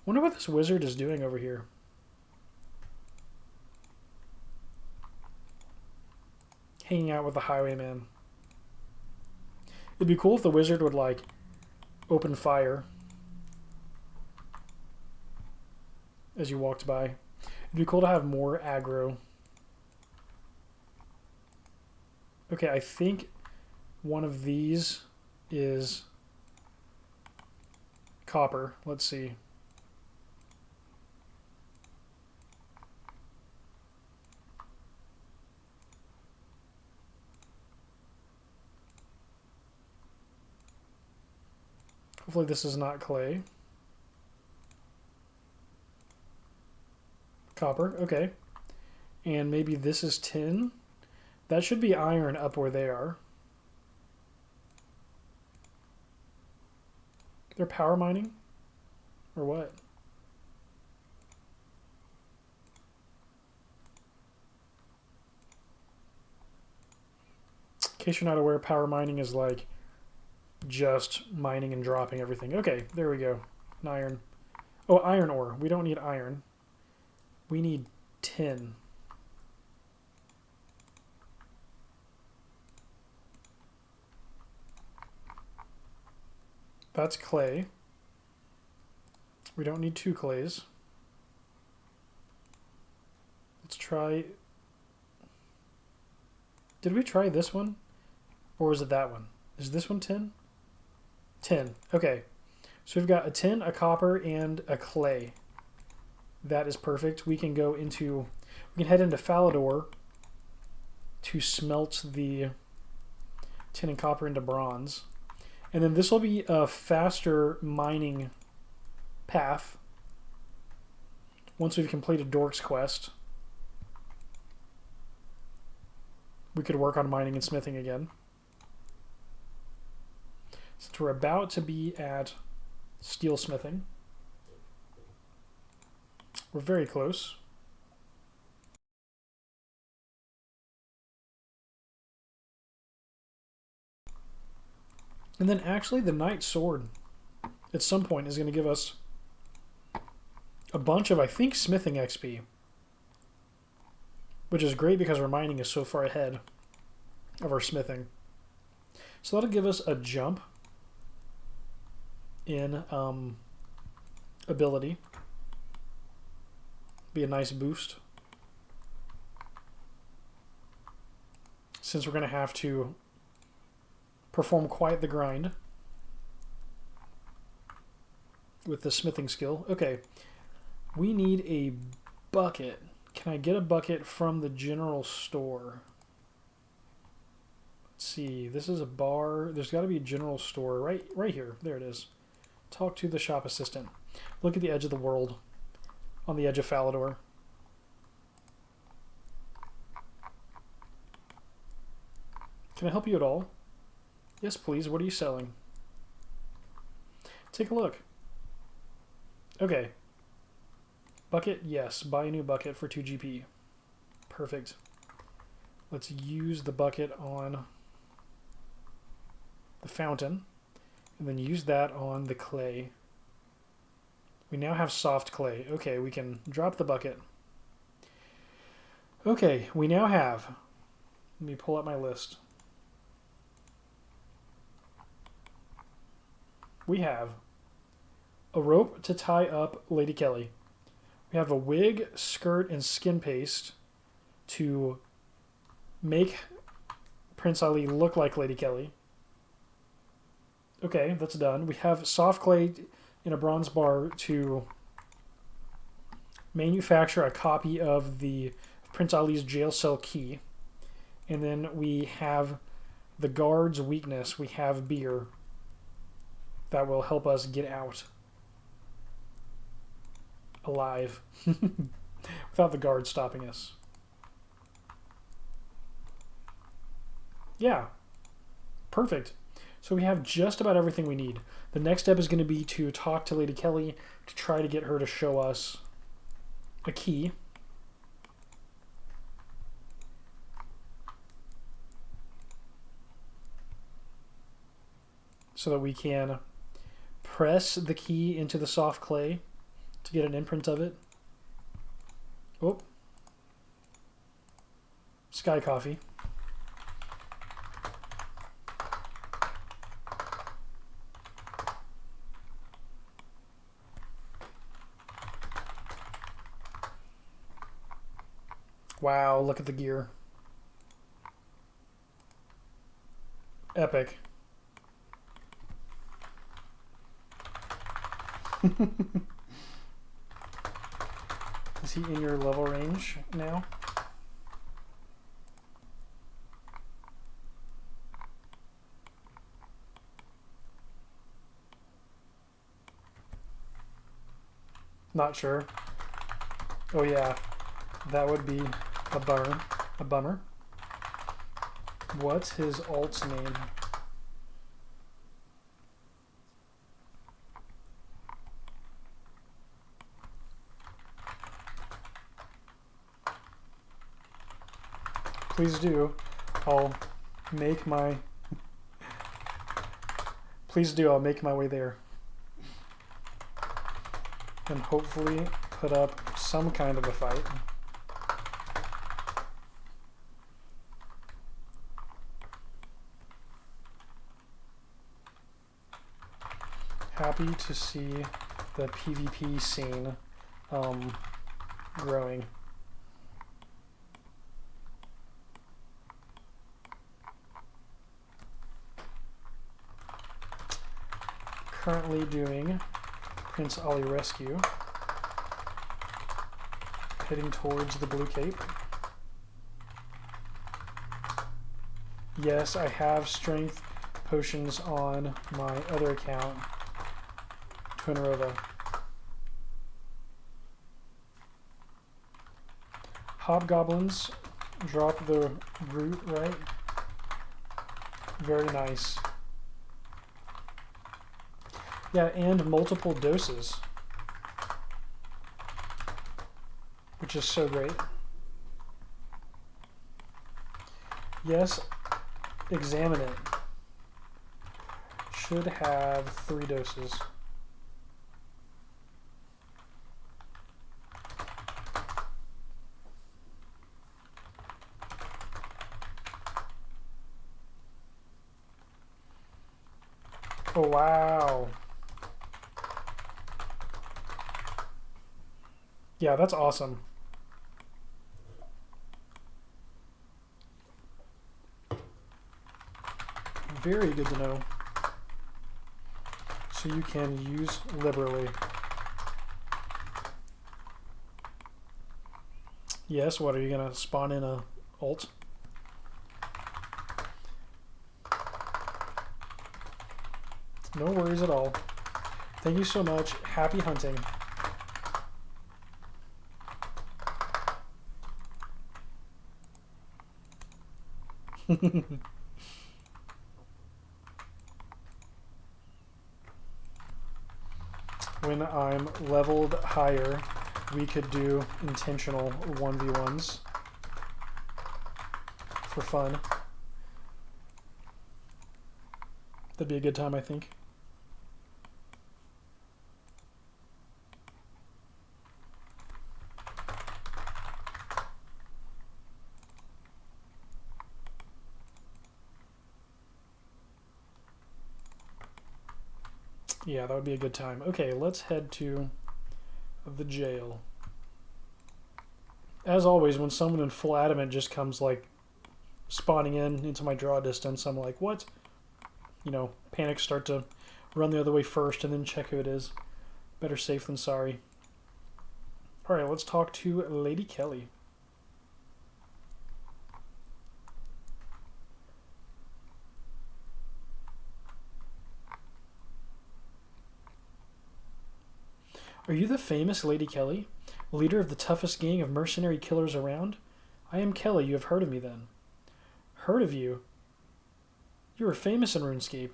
Wonder what this wizard is doing over here. Hanging out with the highwayman. It'd be cool if the wizard would like open fire as you walked by. It'd be cool to have more aggro. Okay, I think one of these is copper. Let's see. Hopefully this is not clay. Copper, okay. And maybe this is tin. That should be iron up where they are. They're power mining? Or what? In case you're not aware, power mining is like just mining and dropping everything. Okay, there we go. An iron. Oh, iron ore. We don't need iron. We need tin. That's clay. We don't need 2 clays. Let's try... Did we try this one? Or was it that one? Is this one tin? Tin. Okay. So we've got a tin, a copper, and a clay. That is perfect. We can go into... We can head into Falador to smelt the tin and copper into bronze. And then this will be a faster mining path once we've completed Dork's quest. We could work on mining and smithing again. Since we're about to be at steel smithing, we're very close. And then actually the Knight Sword at some point is going to give us a bunch of, I think, smithing XP. Which is great because our mining is so far ahead of our smithing. So that'll give us a jump in ability. Be a nice boost. Since we're going to have to perform quite the grind with the smithing skill. Okay, we need a bucket. Can I get a bucket from the general store? Let's see. This is a bar. There's got to be a general store right here. There it is. Talk to the shop assistant. Look at the edge of the world. On the edge of Falador. Can I help you at all? Yes, please. What are you selling? Take a look. Okay. Bucket, yes. Buy a new bucket for 2 GP. Perfect. Let's use the bucket on the fountain, and then use that on the clay. We now have soft clay. Okay, we can drop the bucket. Okay, we now have, let me pull up my list. We have a rope to tie up Lady Keli. We have a wig, skirt, and skin paste to make Prince Ali look like Lady Keli. Okay, that's done. We have soft clay in a bronze bar to manufacture a copy of the Prince Ali's jail cell key. And then we have the guard's weakness. We have beer that will help us get out alive without the guard stopping us. Yeah, perfect. So we have just about everything we need. The next step is going to be to talk to Lady Keli to try to get her to show us a key. So that we can press the key into the soft clay to get an imprint of it. Oh. Sky coffee. Wow, look at the gear. Epic. Is he in your level range now? Not sure. Oh yeah, that would be a bummer. A bummer. What's his alt's name? Please do. I'll make my... Please do, I'll make my way there. And hopefully put up some kind of a fight. Happy to see the PvP scene growing. Currently doing Prince Ali Rescue, heading towards the Blue Cape. Yes, I have strength potions on my other account, Twinrova. Hobgoblins drop the root, right? Very nice. Yeah, and multiple doses, which is so great. Yes, examine it. Should have 3 doses. Oh, wow. Yeah, that's awesome. Very good to know. So you can use liberally. Yes, what, are you going to spawn in a ult? No worries at all. Thank you so much. Happy hunting. When I'm leveled higher, we could do intentional 1v1s for fun. That'd be a good time, I think. Yeah, that would be a good time. Okay, let's head to the jail. As always, when someone in full adamant just comes like spawning into my draw distance, I'm like, what? You know, panics start to run the other way first and then check who it is. Better safe than sorry. Alright, let's talk to Lady Keli. Are you the famous Lady Keli, leader of the toughest gang of mercenary killers around? I am Keli, you have heard of me then. Heard of you? You are famous in RuneScape.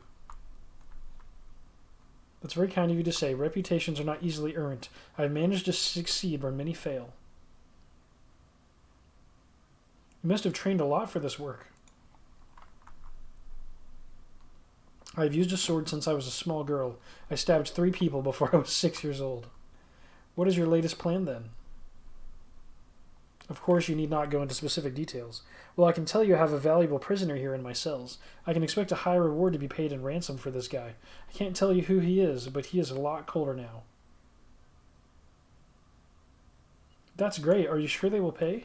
That's very kind of you to say. Reputations are not easily earned. I have managed to succeed where many fail. You must have trained a lot for this work. I have used a sword since I was a small girl. I stabbed 3 people before I was 6 years old. What is your latest plan, then? Of course, you need not go into specific details. Well, I can tell you I have a valuable prisoner here in my cells. I can expect a high reward to be paid in ransom for this guy. I can't tell you who he is, but he is a lot colder now. That's great. Are you sure they will pay?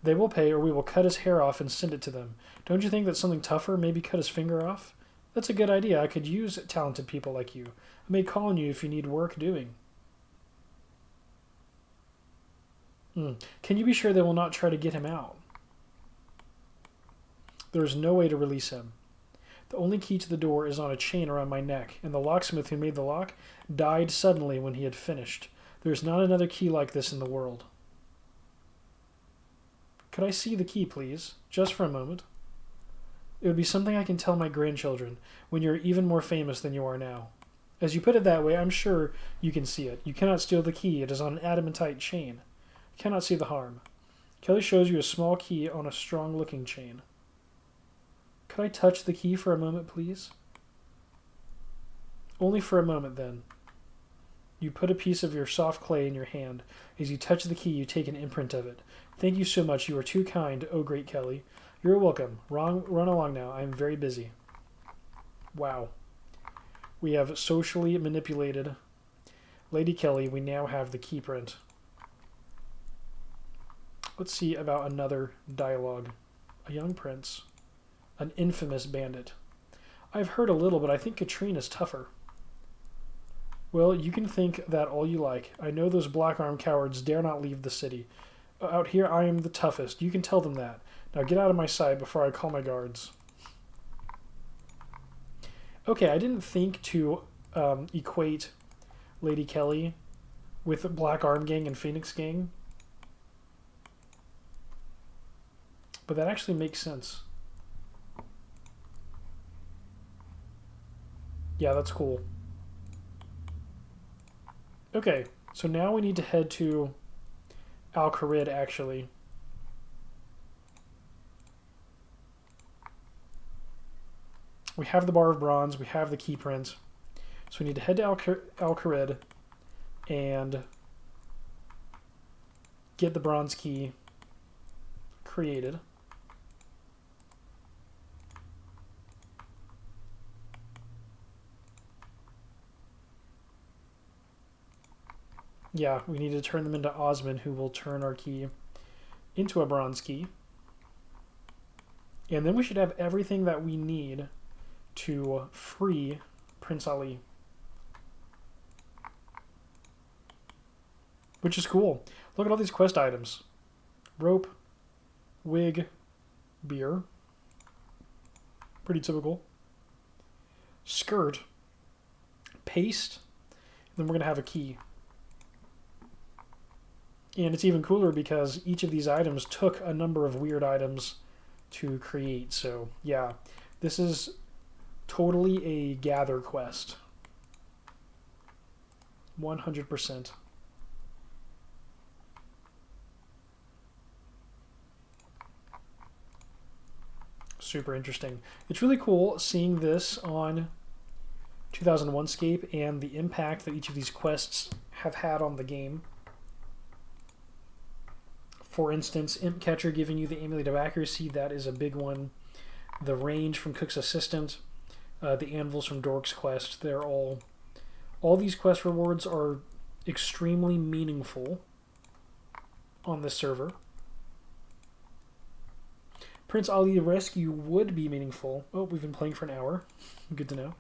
They will pay, or we will cut his hair off and send it to them. Don't you think that something tougher, maybe cut his finger off? That's a good idea. I could use talented people like you. I may call on you if you need work doing. Can you be sure they will not try to get him out? There is no way to release him. The only key to the door is on a chain around my neck, and the locksmith who made the lock died suddenly when he had finished. There is not another key like this in the world. Could I see the key, please? Just for a moment. It would be something I can tell my grandchildren when you're even more famous than you are now. As you put it that way, I'm sure you can see it. You cannot steal the key. It is on an adamantite chain. You cannot see the harm. Keli shows you a small key on a strong-looking chain. Could I touch the key for a moment, please? Only for a moment, then. You put a piece of your soft clay in your hand. As you touch the key, you take an imprint of it. Thank you so much. You are too kind, oh great Keli. You're welcome. Run along now. I am very busy. Wow. We have socially manipulated Lady Keli. We now have the key print. Let's see about another dialogue. A young prince. An infamous bandit. I've heard a little, but I think Katrine is tougher. Well, you can think that all you like. I know those black-armed cowards dare not leave the city. Out here, I am the toughest. You can tell them that. Now get out of my sight before I call my guards. Okay, I didn't think to equate Lady Keli with Black Arm Gang and Phoenix Gang. But that actually makes sense. Yeah, that's cool. Okay, so now we need to head to Al-Kharid, actually. We have the Bar of Bronze, we have the key print. So we need to head to Al-Kharid and get the bronze key created. Yeah, we need to turn them into Osman, who will turn our key into a bronze key. And then we should have everything that we need to free Prince Ali. Which is cool. Look at all these quest items. Rope, wig, beer. Pretty typical. Skirt, paste, and then we're going to have a key. And it's even cooler because each of these items took a number of weird items to create. So, yeah, this is totally a gather quest. 100%. super interesting. It's really cool seeing this on 2001Scape and the impact that each of these quests have had on the game. For instance, Imp Catcher giving you the Amulet of Accuracy, that is a big one. The range from Cook's Assistant, the anvils from Dork's Quest, they're all these quest rewards are extremely meaningful on this server. Prince Ali Rescue would be meaningful. Oh, we've been playing for an hour. Good to know.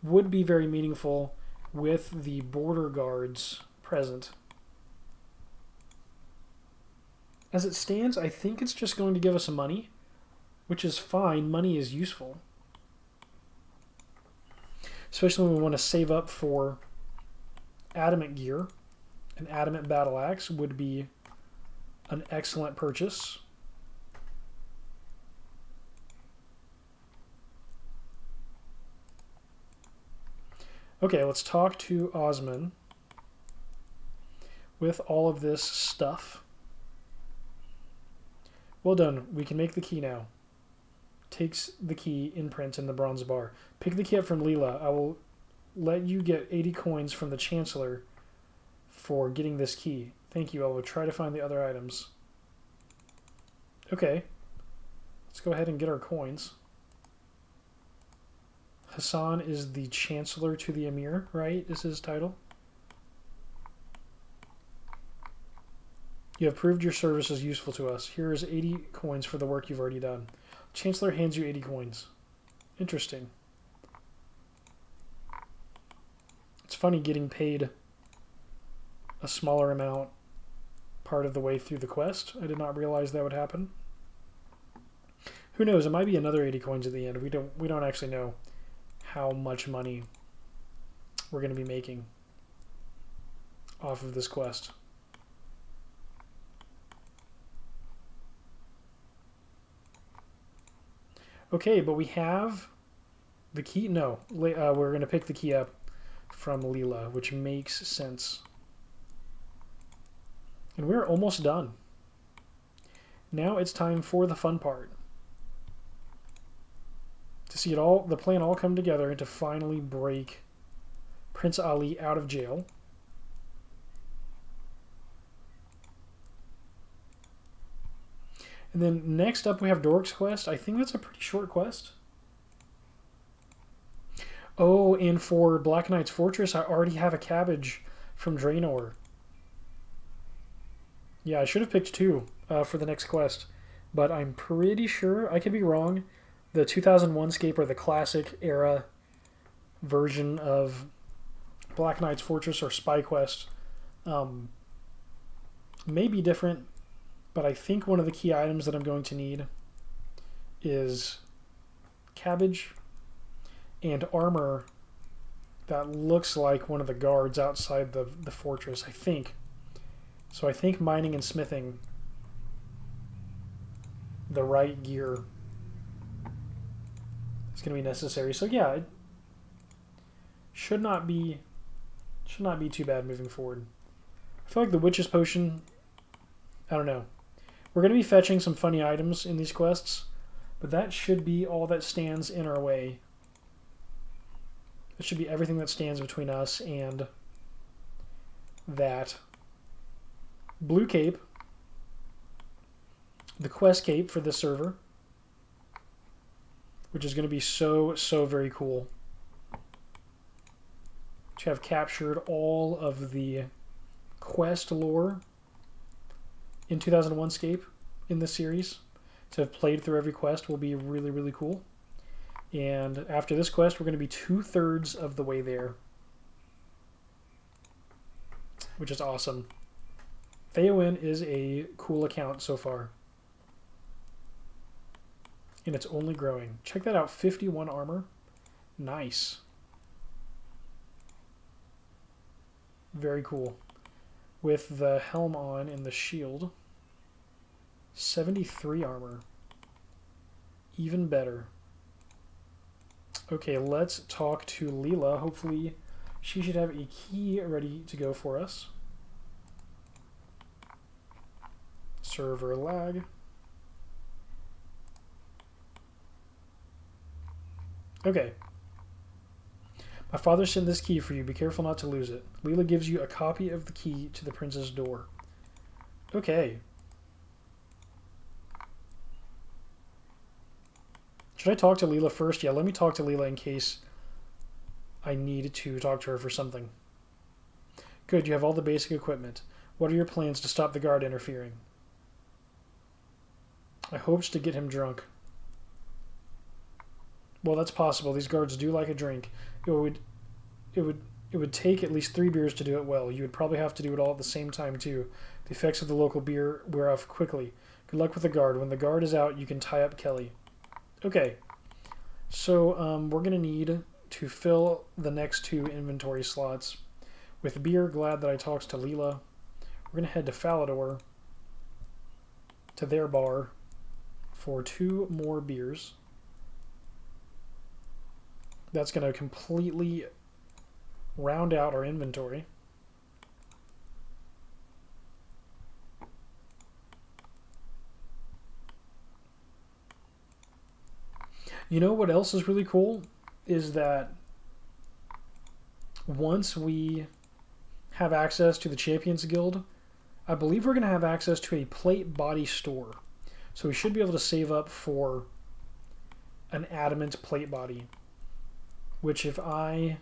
Would be very meaningful with the border guards present. As it stands, I think it's just going to give us some money, which is fine. Money is useful. Especially when we want to save up for adamant gear. An adamant battle axe would be an excellent purchase. Okay, let's talk to Osman with all of this stuff. Well done. We can make the key now. Takes the key imprint in the bronze bar. Pick the key up from Leela. I will let you get 80 coins from the Chancellor for getting this key. Thank you. I will try to find the other items. Okay. Let's go ahead and get our coins. Hassan is the Chancellor to the Emir, right? Is his title. You have proved your service is useful to us. Here is 80 coins for the work you've already done. Chancellor hands you 80 coins. Interesting. It's funny getting paid a smaller amount part of the way through the quest. I did not realize that would happen. Who knows? It might be another 80 coins at the end. We don't actually know how much money we're going to be making off of this quest. Okay, but we have the key. No, we're going to pick the key up from Leela, which makes sense. And we're almost done. Now it's time for the fun part. To see it all, the plan all come together and to finally break Prince Ali out of jail. And then next up we have Dork's Quest. I think that's a pretty short quest. Oh, and for Black Knight's Fortress, I already have a cabbage from Draenor. Yeah, I should have picked two for the next quest. But I'm pretty sure, I could be wrong, the 2001Scape or the classic era version of Black Knight's Fortress or Spy Quest may be different, but I think one of the key items that I'm going to need is cabbage and armor that looks like one of the guards outside the fortress, I think. So I think mining and smithing the right gear is going to be necessary. So yeah, it should not be too bad moving forward. I feel like the Witch's Potion, I don't know. We're going to be fetching some funny items in these quests, but that should be all that stands in our way. It should be everything that stands between us and that blue cape, the quest cape for this server, which is going to be so very cool. To have captured all of the quest lore in 2001Scape in this series, to have played through every quest will be really cool. And after this quest, we're going to be 2/3 of the way there, which is awesome. Theoin is a cool account so far, and it's only growing. Check that out, 51 armor. Nice. Very cool. With the helm on and the shield. 73 armor. Even better. Okay, let's talk to Leela. Hopefully she should have a key ready to go for us. Server lag. Okay. My father sent this key for you. Be careful not to lose it. Leela gives you a copy of the key to the prince's door. Okay. Should I talk to Leela first? Yeah, let me talk to Leela in case I need to talk to her for something. Good, you have all the basic equipment. What are your plans to stop the guard interfering? I hoped to get him drunk. Well, that's possible. These guards do like a drink. It would take at least 3 beers to do it well. You would probably have to do it all at the same time too. The effects of the local beer wear off quickly. Good luck with the guard. When the guard is out, you can tie up Keli. Okay. So we're gonna need to fill the next 2 inventory slots with beer. Glad that I talked to Leela. We're gonna head to Falador, to their bar, for 2 more beers. That's going to completely round out our inventory. You know what else is really cool? Is that once we have access to the Champions Guild, I believe we're going to have access to a plate body store. So we should be able to save up for an adamant plate body, which, if I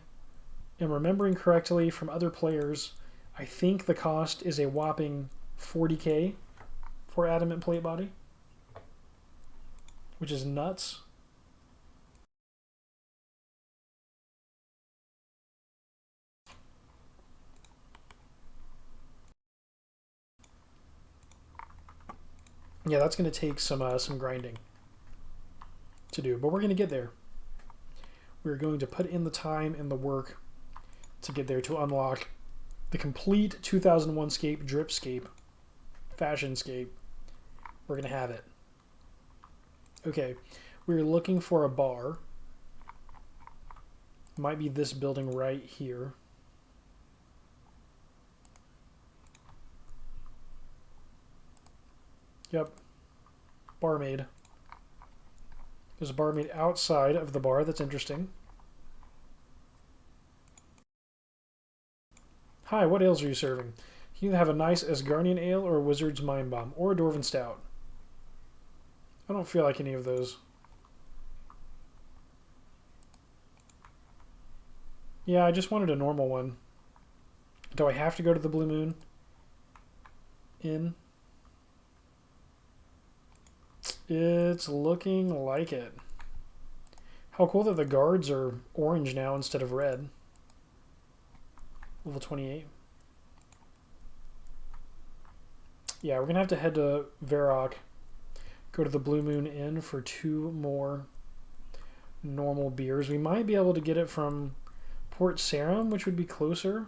am remembering correctly from other players, I think the cost is a whopping 40k for adamant plate body, which is nuts. Yeah, that's going to take some grinding to do, but we're going to get there. We're going to put in the time and the work to get there, to unlock the complete 2001Scape, Dripscape, Fashionscape. We're going to have it. Okay, we're looking for a bar. Might be this building right here. Yep. Barmaid. There's a barmaid outside of the bar. That's interesting. Hi, what ales are you serving? You either have a nice Asgardian ale or a Wizard's Mind Bomb, or a Dwarven Stout. I don't feel like any of those. Yeah, I just wanted a normal one. Do I have to go to the Blue Moon Inn? It's looking like it. How cool that the guards are orange now instead of red. Level 28. Yeah, we're going to have to head to Varrock, go to the Blue Moon Inn for 2 more normal beers. We might be able to get it from Port Sarim, which would be closer.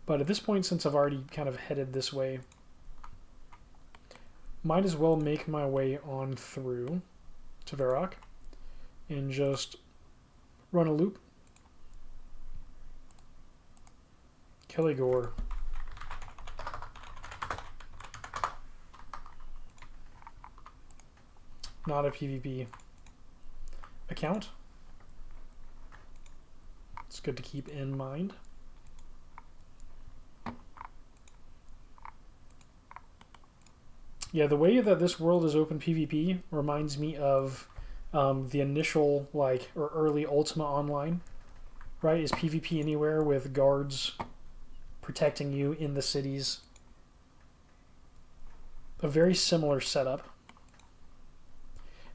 But at this point, since I've already kind of headed this way, might as well make my way on through to Varrock and just run a loop. Keli Gore. Not a PvP account. It's good to keep in mind. Yeah, the way that this world is open PvP reminds me of the initial, like, or early Ultima Online, right? Is PvP anywhere with guards protecting you in the cities. A very similar setup.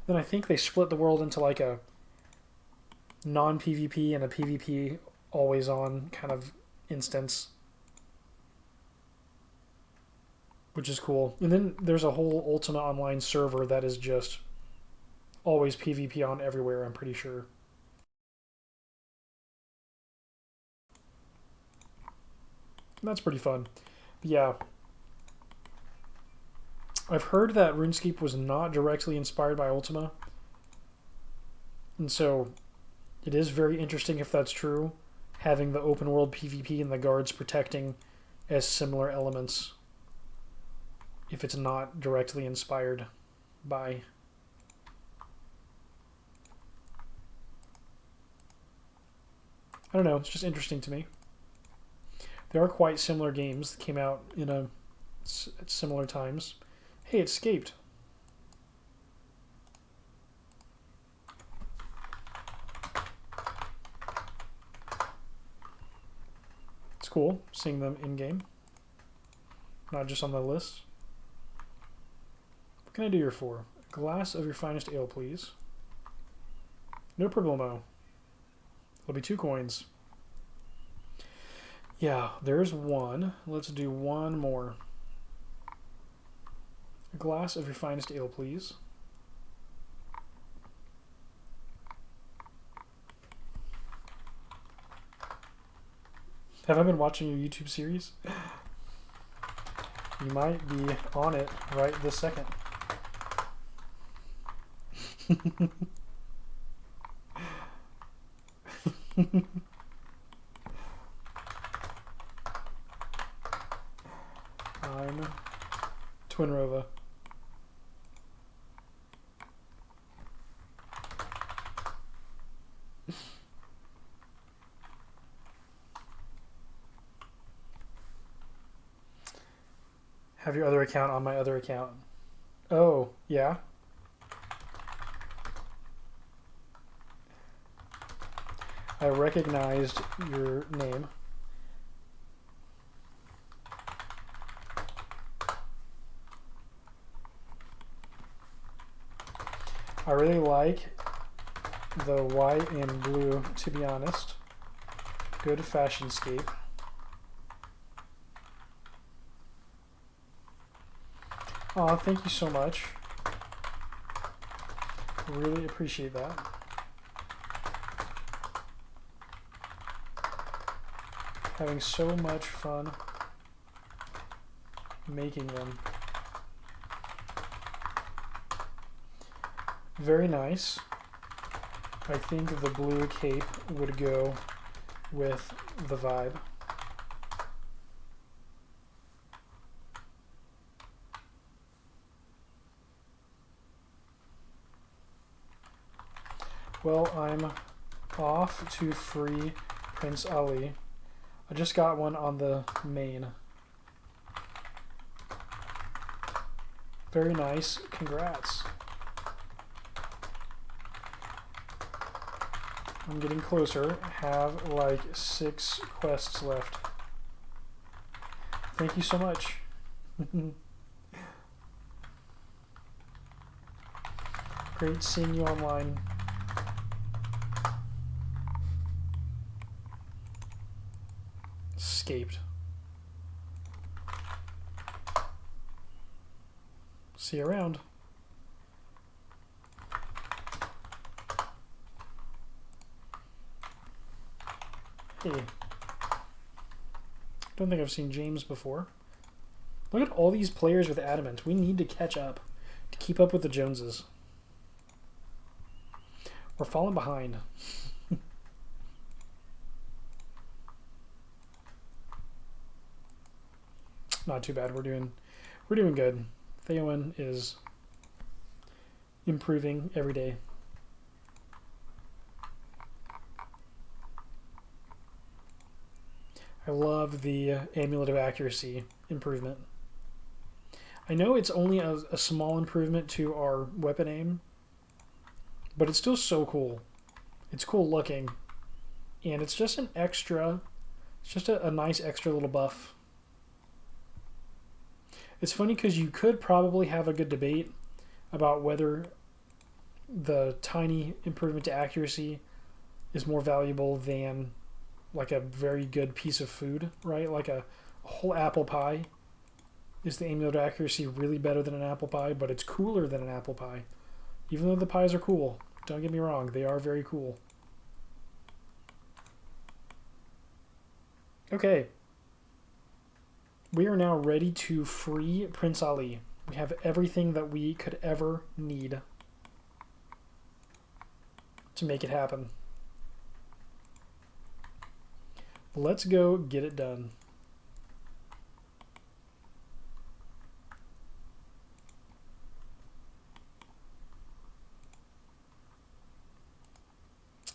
Then I think they split the world into like a non-PvP and a PvP always on kind of instance, which is cool. And then there's a whole Ultima Online server that is just always PvP on everywhere, I'm pretty sure. And that's pretty fun. But yeah. I've heard that RuneScape was not directly inspired by Ultima. And so it is very interesting if that's true, having the open world PvP and the guards protecting as similar elements, if it's not directly inspired by. I don't know, it's just interesting to me. There are quite similar games that came out at similar times. Hey, it escaped. It's cool seeing them in-game, not just on the list. What can I do you for? A glass of your finest ale, please. No problemo. It'll be 2 coins. Yeah, there's one. Let's do one more. A glass of your finest ale, please. Have I been watching your YouTube series? You might be on it right this second. I'm Twin Rova. Have your other account on my other account. Oh, yeah? I recognized your name. I really like the white and blue, to be honest. Good fashion scape. Aw, thank you so much. Really appreciate that. Having so much fun making them. Very nice. I think the blue cape would go with the vibe. Well, I'm off to free Prince Ali. I just got one on the main. Very nice. Congrats. I'm getting closer. Have like 6 quests left. Thank you so much. Great seeing you online. Escaped. See you around. Hey. Don't think I've seen James before. Look at all these players with adamant. We need to catch up to keep up with the Joneses. We're falling behind. Not too bad. We're doing good. Theoin is improving every day. I love the Amulet of Accuracy improvement. I know it's only a small improvement to our weapon aim, but it's still so cool. It's cool looking, and it's just an extra, it's just a nice extra little buff. It's funny because you could probably have a good debate about whether the tiny improvement to accuracy is more valuable than like a very good piece of food, right? Like a whole apple pie. Is the amulet of accuracy really better than an apple pie? But it's cooler than an apple pie. Even though the pies are cool. Don't get me wrong, they are very cool. Okay. We are now ready to free Prince Ali. We have everything that we could ever need to make it happen. Let's go get it done.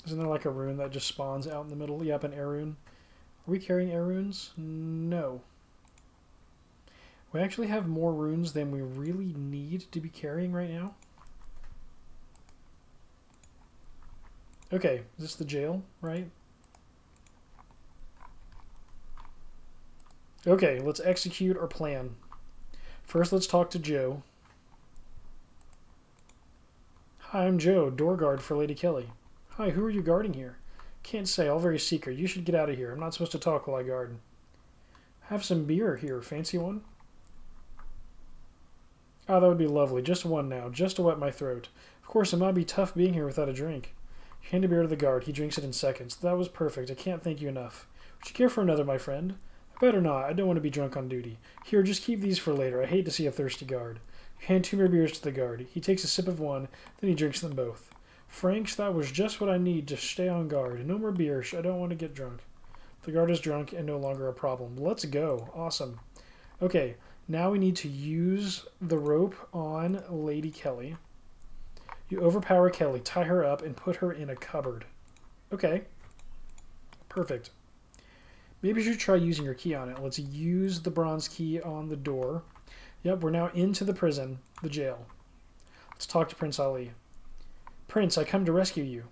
Isn't there like a rune that just spawns out in the middle? Yep, an air rune. Are we carrying air runes? No. We actually have more runes than we really need to be carrying right now. Okay, is this the jail, right? Okay, let's execute our plan. First, let's talk to Joe. Hi, I'm Joe, door guard for Lady Keli. Hi, who are you guarding here? Can't say, all very secret. You should get out of here. I'm not supposed to talk while I guard. Have some beer here. Fancy one? Oh, that would be lovely. Just one now, just to wet my throat. Of course, it might be tough being here without a drink. Hand a beer to the guard. He drinks it in seconds. That was perfect. I can't thank you enough. Would you care for another, my friend? I better not. I don't want to be drunk on duty. Here, just keep these for later. I hate to see a thirsty guard. You hand 2 more beers to the guard. He takes a sip of one, then he drinks them both. Franks, that was just what I need to stay on guard. No more beers. I don't want to get drunk. The guard is drunk and no longer a problem. Let's go. Awesome. Okay, now we need to use the rope on Lady Keli. You overpower Keli, tie her up, and put her in a cupboard. Okay. Perfect. Maybe you should try using your key on it. Let's use the bronze key on the door. Yep, we're now into the prison, the jail. Let's talk to Prince Ali. Prince, I come to rescue you.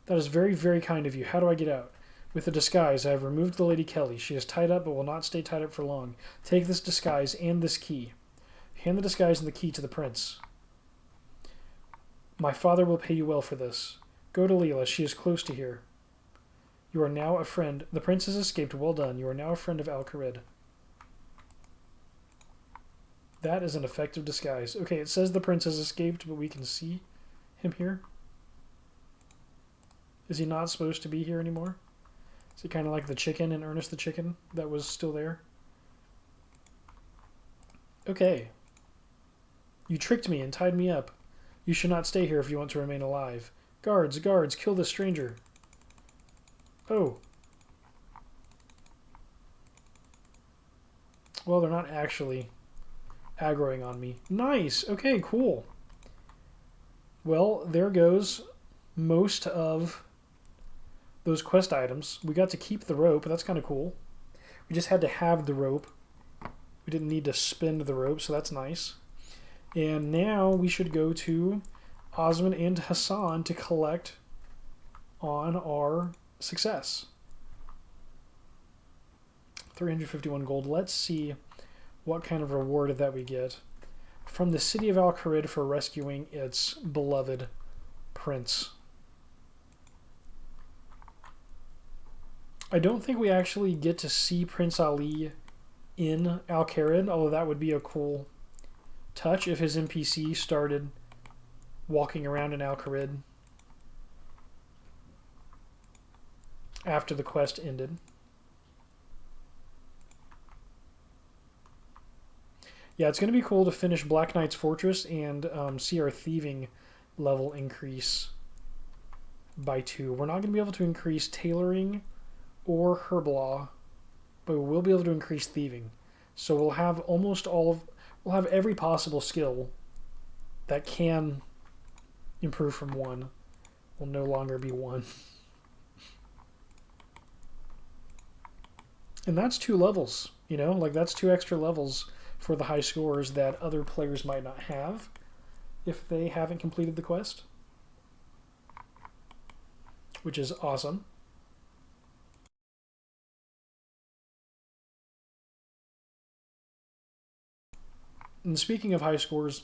That is very, very kind of you. How do I get out? With the disguise, I have removed the Lady Keli. She is tied up but will not stay tied up for long. Take this disguise and this key. Hand the disguise and the key to the prince. My father will pay you well for this. Go to Leela. She is close to here. You are now a friend. The prince has escaped. Well done. You are now a friend of Al-Kharid. That is an effective disguise. Okay, it says the prince has escaped, but we can see him here. Is he not supposed to be here anymore? Is he kind of like the chicken in Ernest the Chicken that was still there? Okay. You tricked me and tied me up. You should not stay here if you want to remain alive. Guards, guards, kill this stranger. Oh. Well, they're not actually aggroing on me. Nice. Okay, cool. Well, there goes most of those quest items. We got to keep the rope. That's kind of cool. We just had to have the rope. We didn't need to spend the rope, so that's nice. And now we should go to Osman and Hassan to collect on our success. 351 gold. Let's see what kind of reward that we get from the city of Al-Kharid for rescuing its beloved prince. I don't think we actually get to see Prince Ali in Al-Kharid, although that would be a cool touch if his NPC started walking around in Al-Kharid after the quest ended. Yeah, it's going to be cool to finish Black Knight's Fortress and see our thieving level increase by 2. We're not going to be able to increase tailoring or herb law, but we will be able to increase thieving. So we'll have almost all of, we'll have every possible skill that can improve from 1 will no longer be 1. And that's 2 levels, you know, like that's 2 extra levels for the high scores that other players might not have if they haven't completed the quest, which is awesome. And speaking of high scores,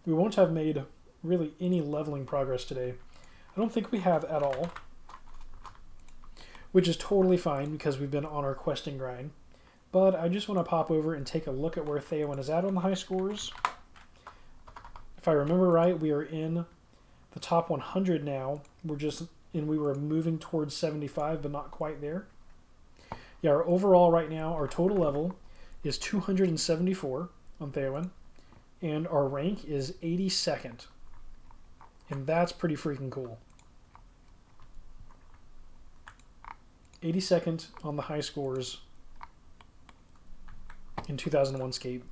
we won't have made really any leveling progress today. I don't think we have at all, which is totally fine because we've been on our questing grind. But I just want to pop over and take a look at where Theoin is at on the high scores. If I remember right, we are in the top 100 now. We were moving towards 75, but not quite there. Yeah, our overall right now, our total level is 274 on Theoin, and our rank is 82nd. And that's pretty freaking cool. 82nd on the high scores in 2001Scape.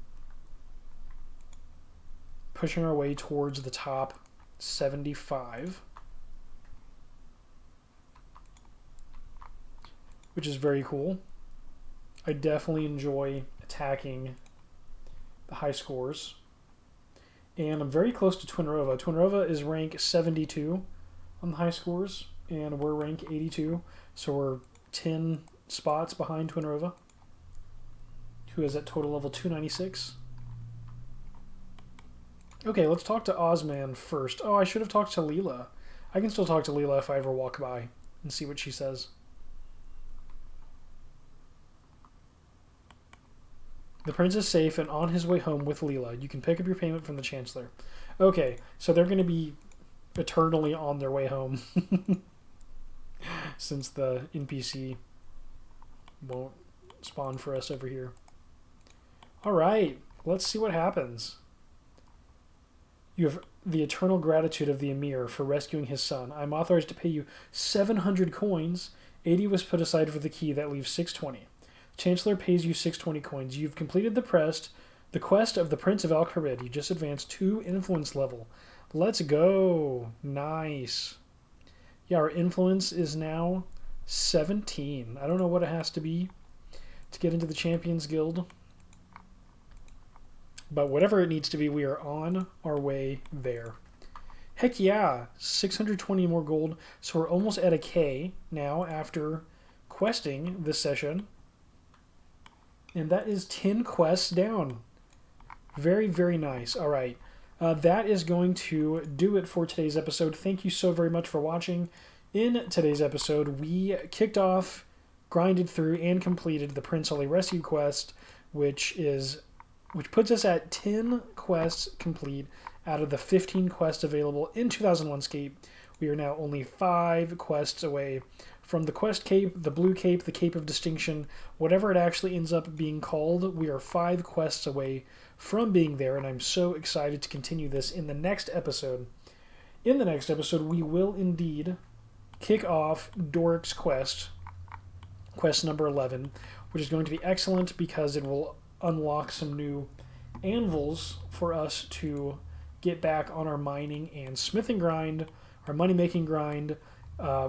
Pushing our way towards the top 75. which is very cool. I definitely enjoy attacking the high scores. And I'm very close to Twinrova. Twinrova is rank 72 on the high scores, and we're rank 82. So we're 10 spots behind Twinrova, who is at total level 296. Okay, let's talk to Osman first. Oh, I should have talked to Leela. I can still talk to Leela if I ever walk by and see what she says. The prince is safe and on his way home with Leela. You can pick up your payment from the Chancellor. Okay, so they're going to be eternally on their way home. Since the NPC won't spawn for us over here. Alright, let's see what happens. You have the eternal gratitude of the Emir for rescuing his son. I'm authorized to pay you 700 coins. 80 was put aside for the key. That leaves 620. Chancellor pays you 620 coins. You've completed the quest of the Prince of Al-Kharid. You just advanced 2 influence level. Let's go. Nice. Yeah, our influence is now 17. I don't know what it has to be to get into the Champions Guild. But whatever it needs to be, we are on our way there. Heck yeah, 620 more gold. So we're almost at a K now after questing this session. And that is 10 quests down. Very, very nice. All right. That is going to do it for today's episode. Thank you so very much for watching. In today's episode, we kicked off, grinded through, and completed the Prince Ali Rescue quest, which puts us at 10 quests complete out of the 15 quests available in 2001Scape. We are now only 5 quests away from the Quest Cape, the Blue Cape, the Cape of Distinction, whatever it actually ends up being called. We are 5 quests away from being there, and I'm so excited to continue this in the next episode. In the next episode, we will indeed kick off Doric's quest number 11, which is going to be excellent because it will unlock some new anvils for us to get back on our mining and smithing grind, our money-making grind,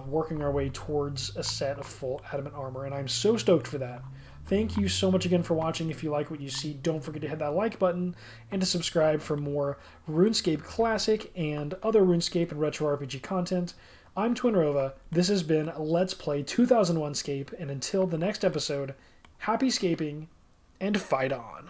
working our way towards a set of full adamant armor, and I'm so stoked for that. Thank you so much again for watching. If you like what you see, don't forget to hit that like button and to subscribe for more RuneScape Classic and other RuneScape and retro RPG content. I'm Twinrova. This has been Let's Play 2001Scape, and until the next episode, happy scaping and fight on.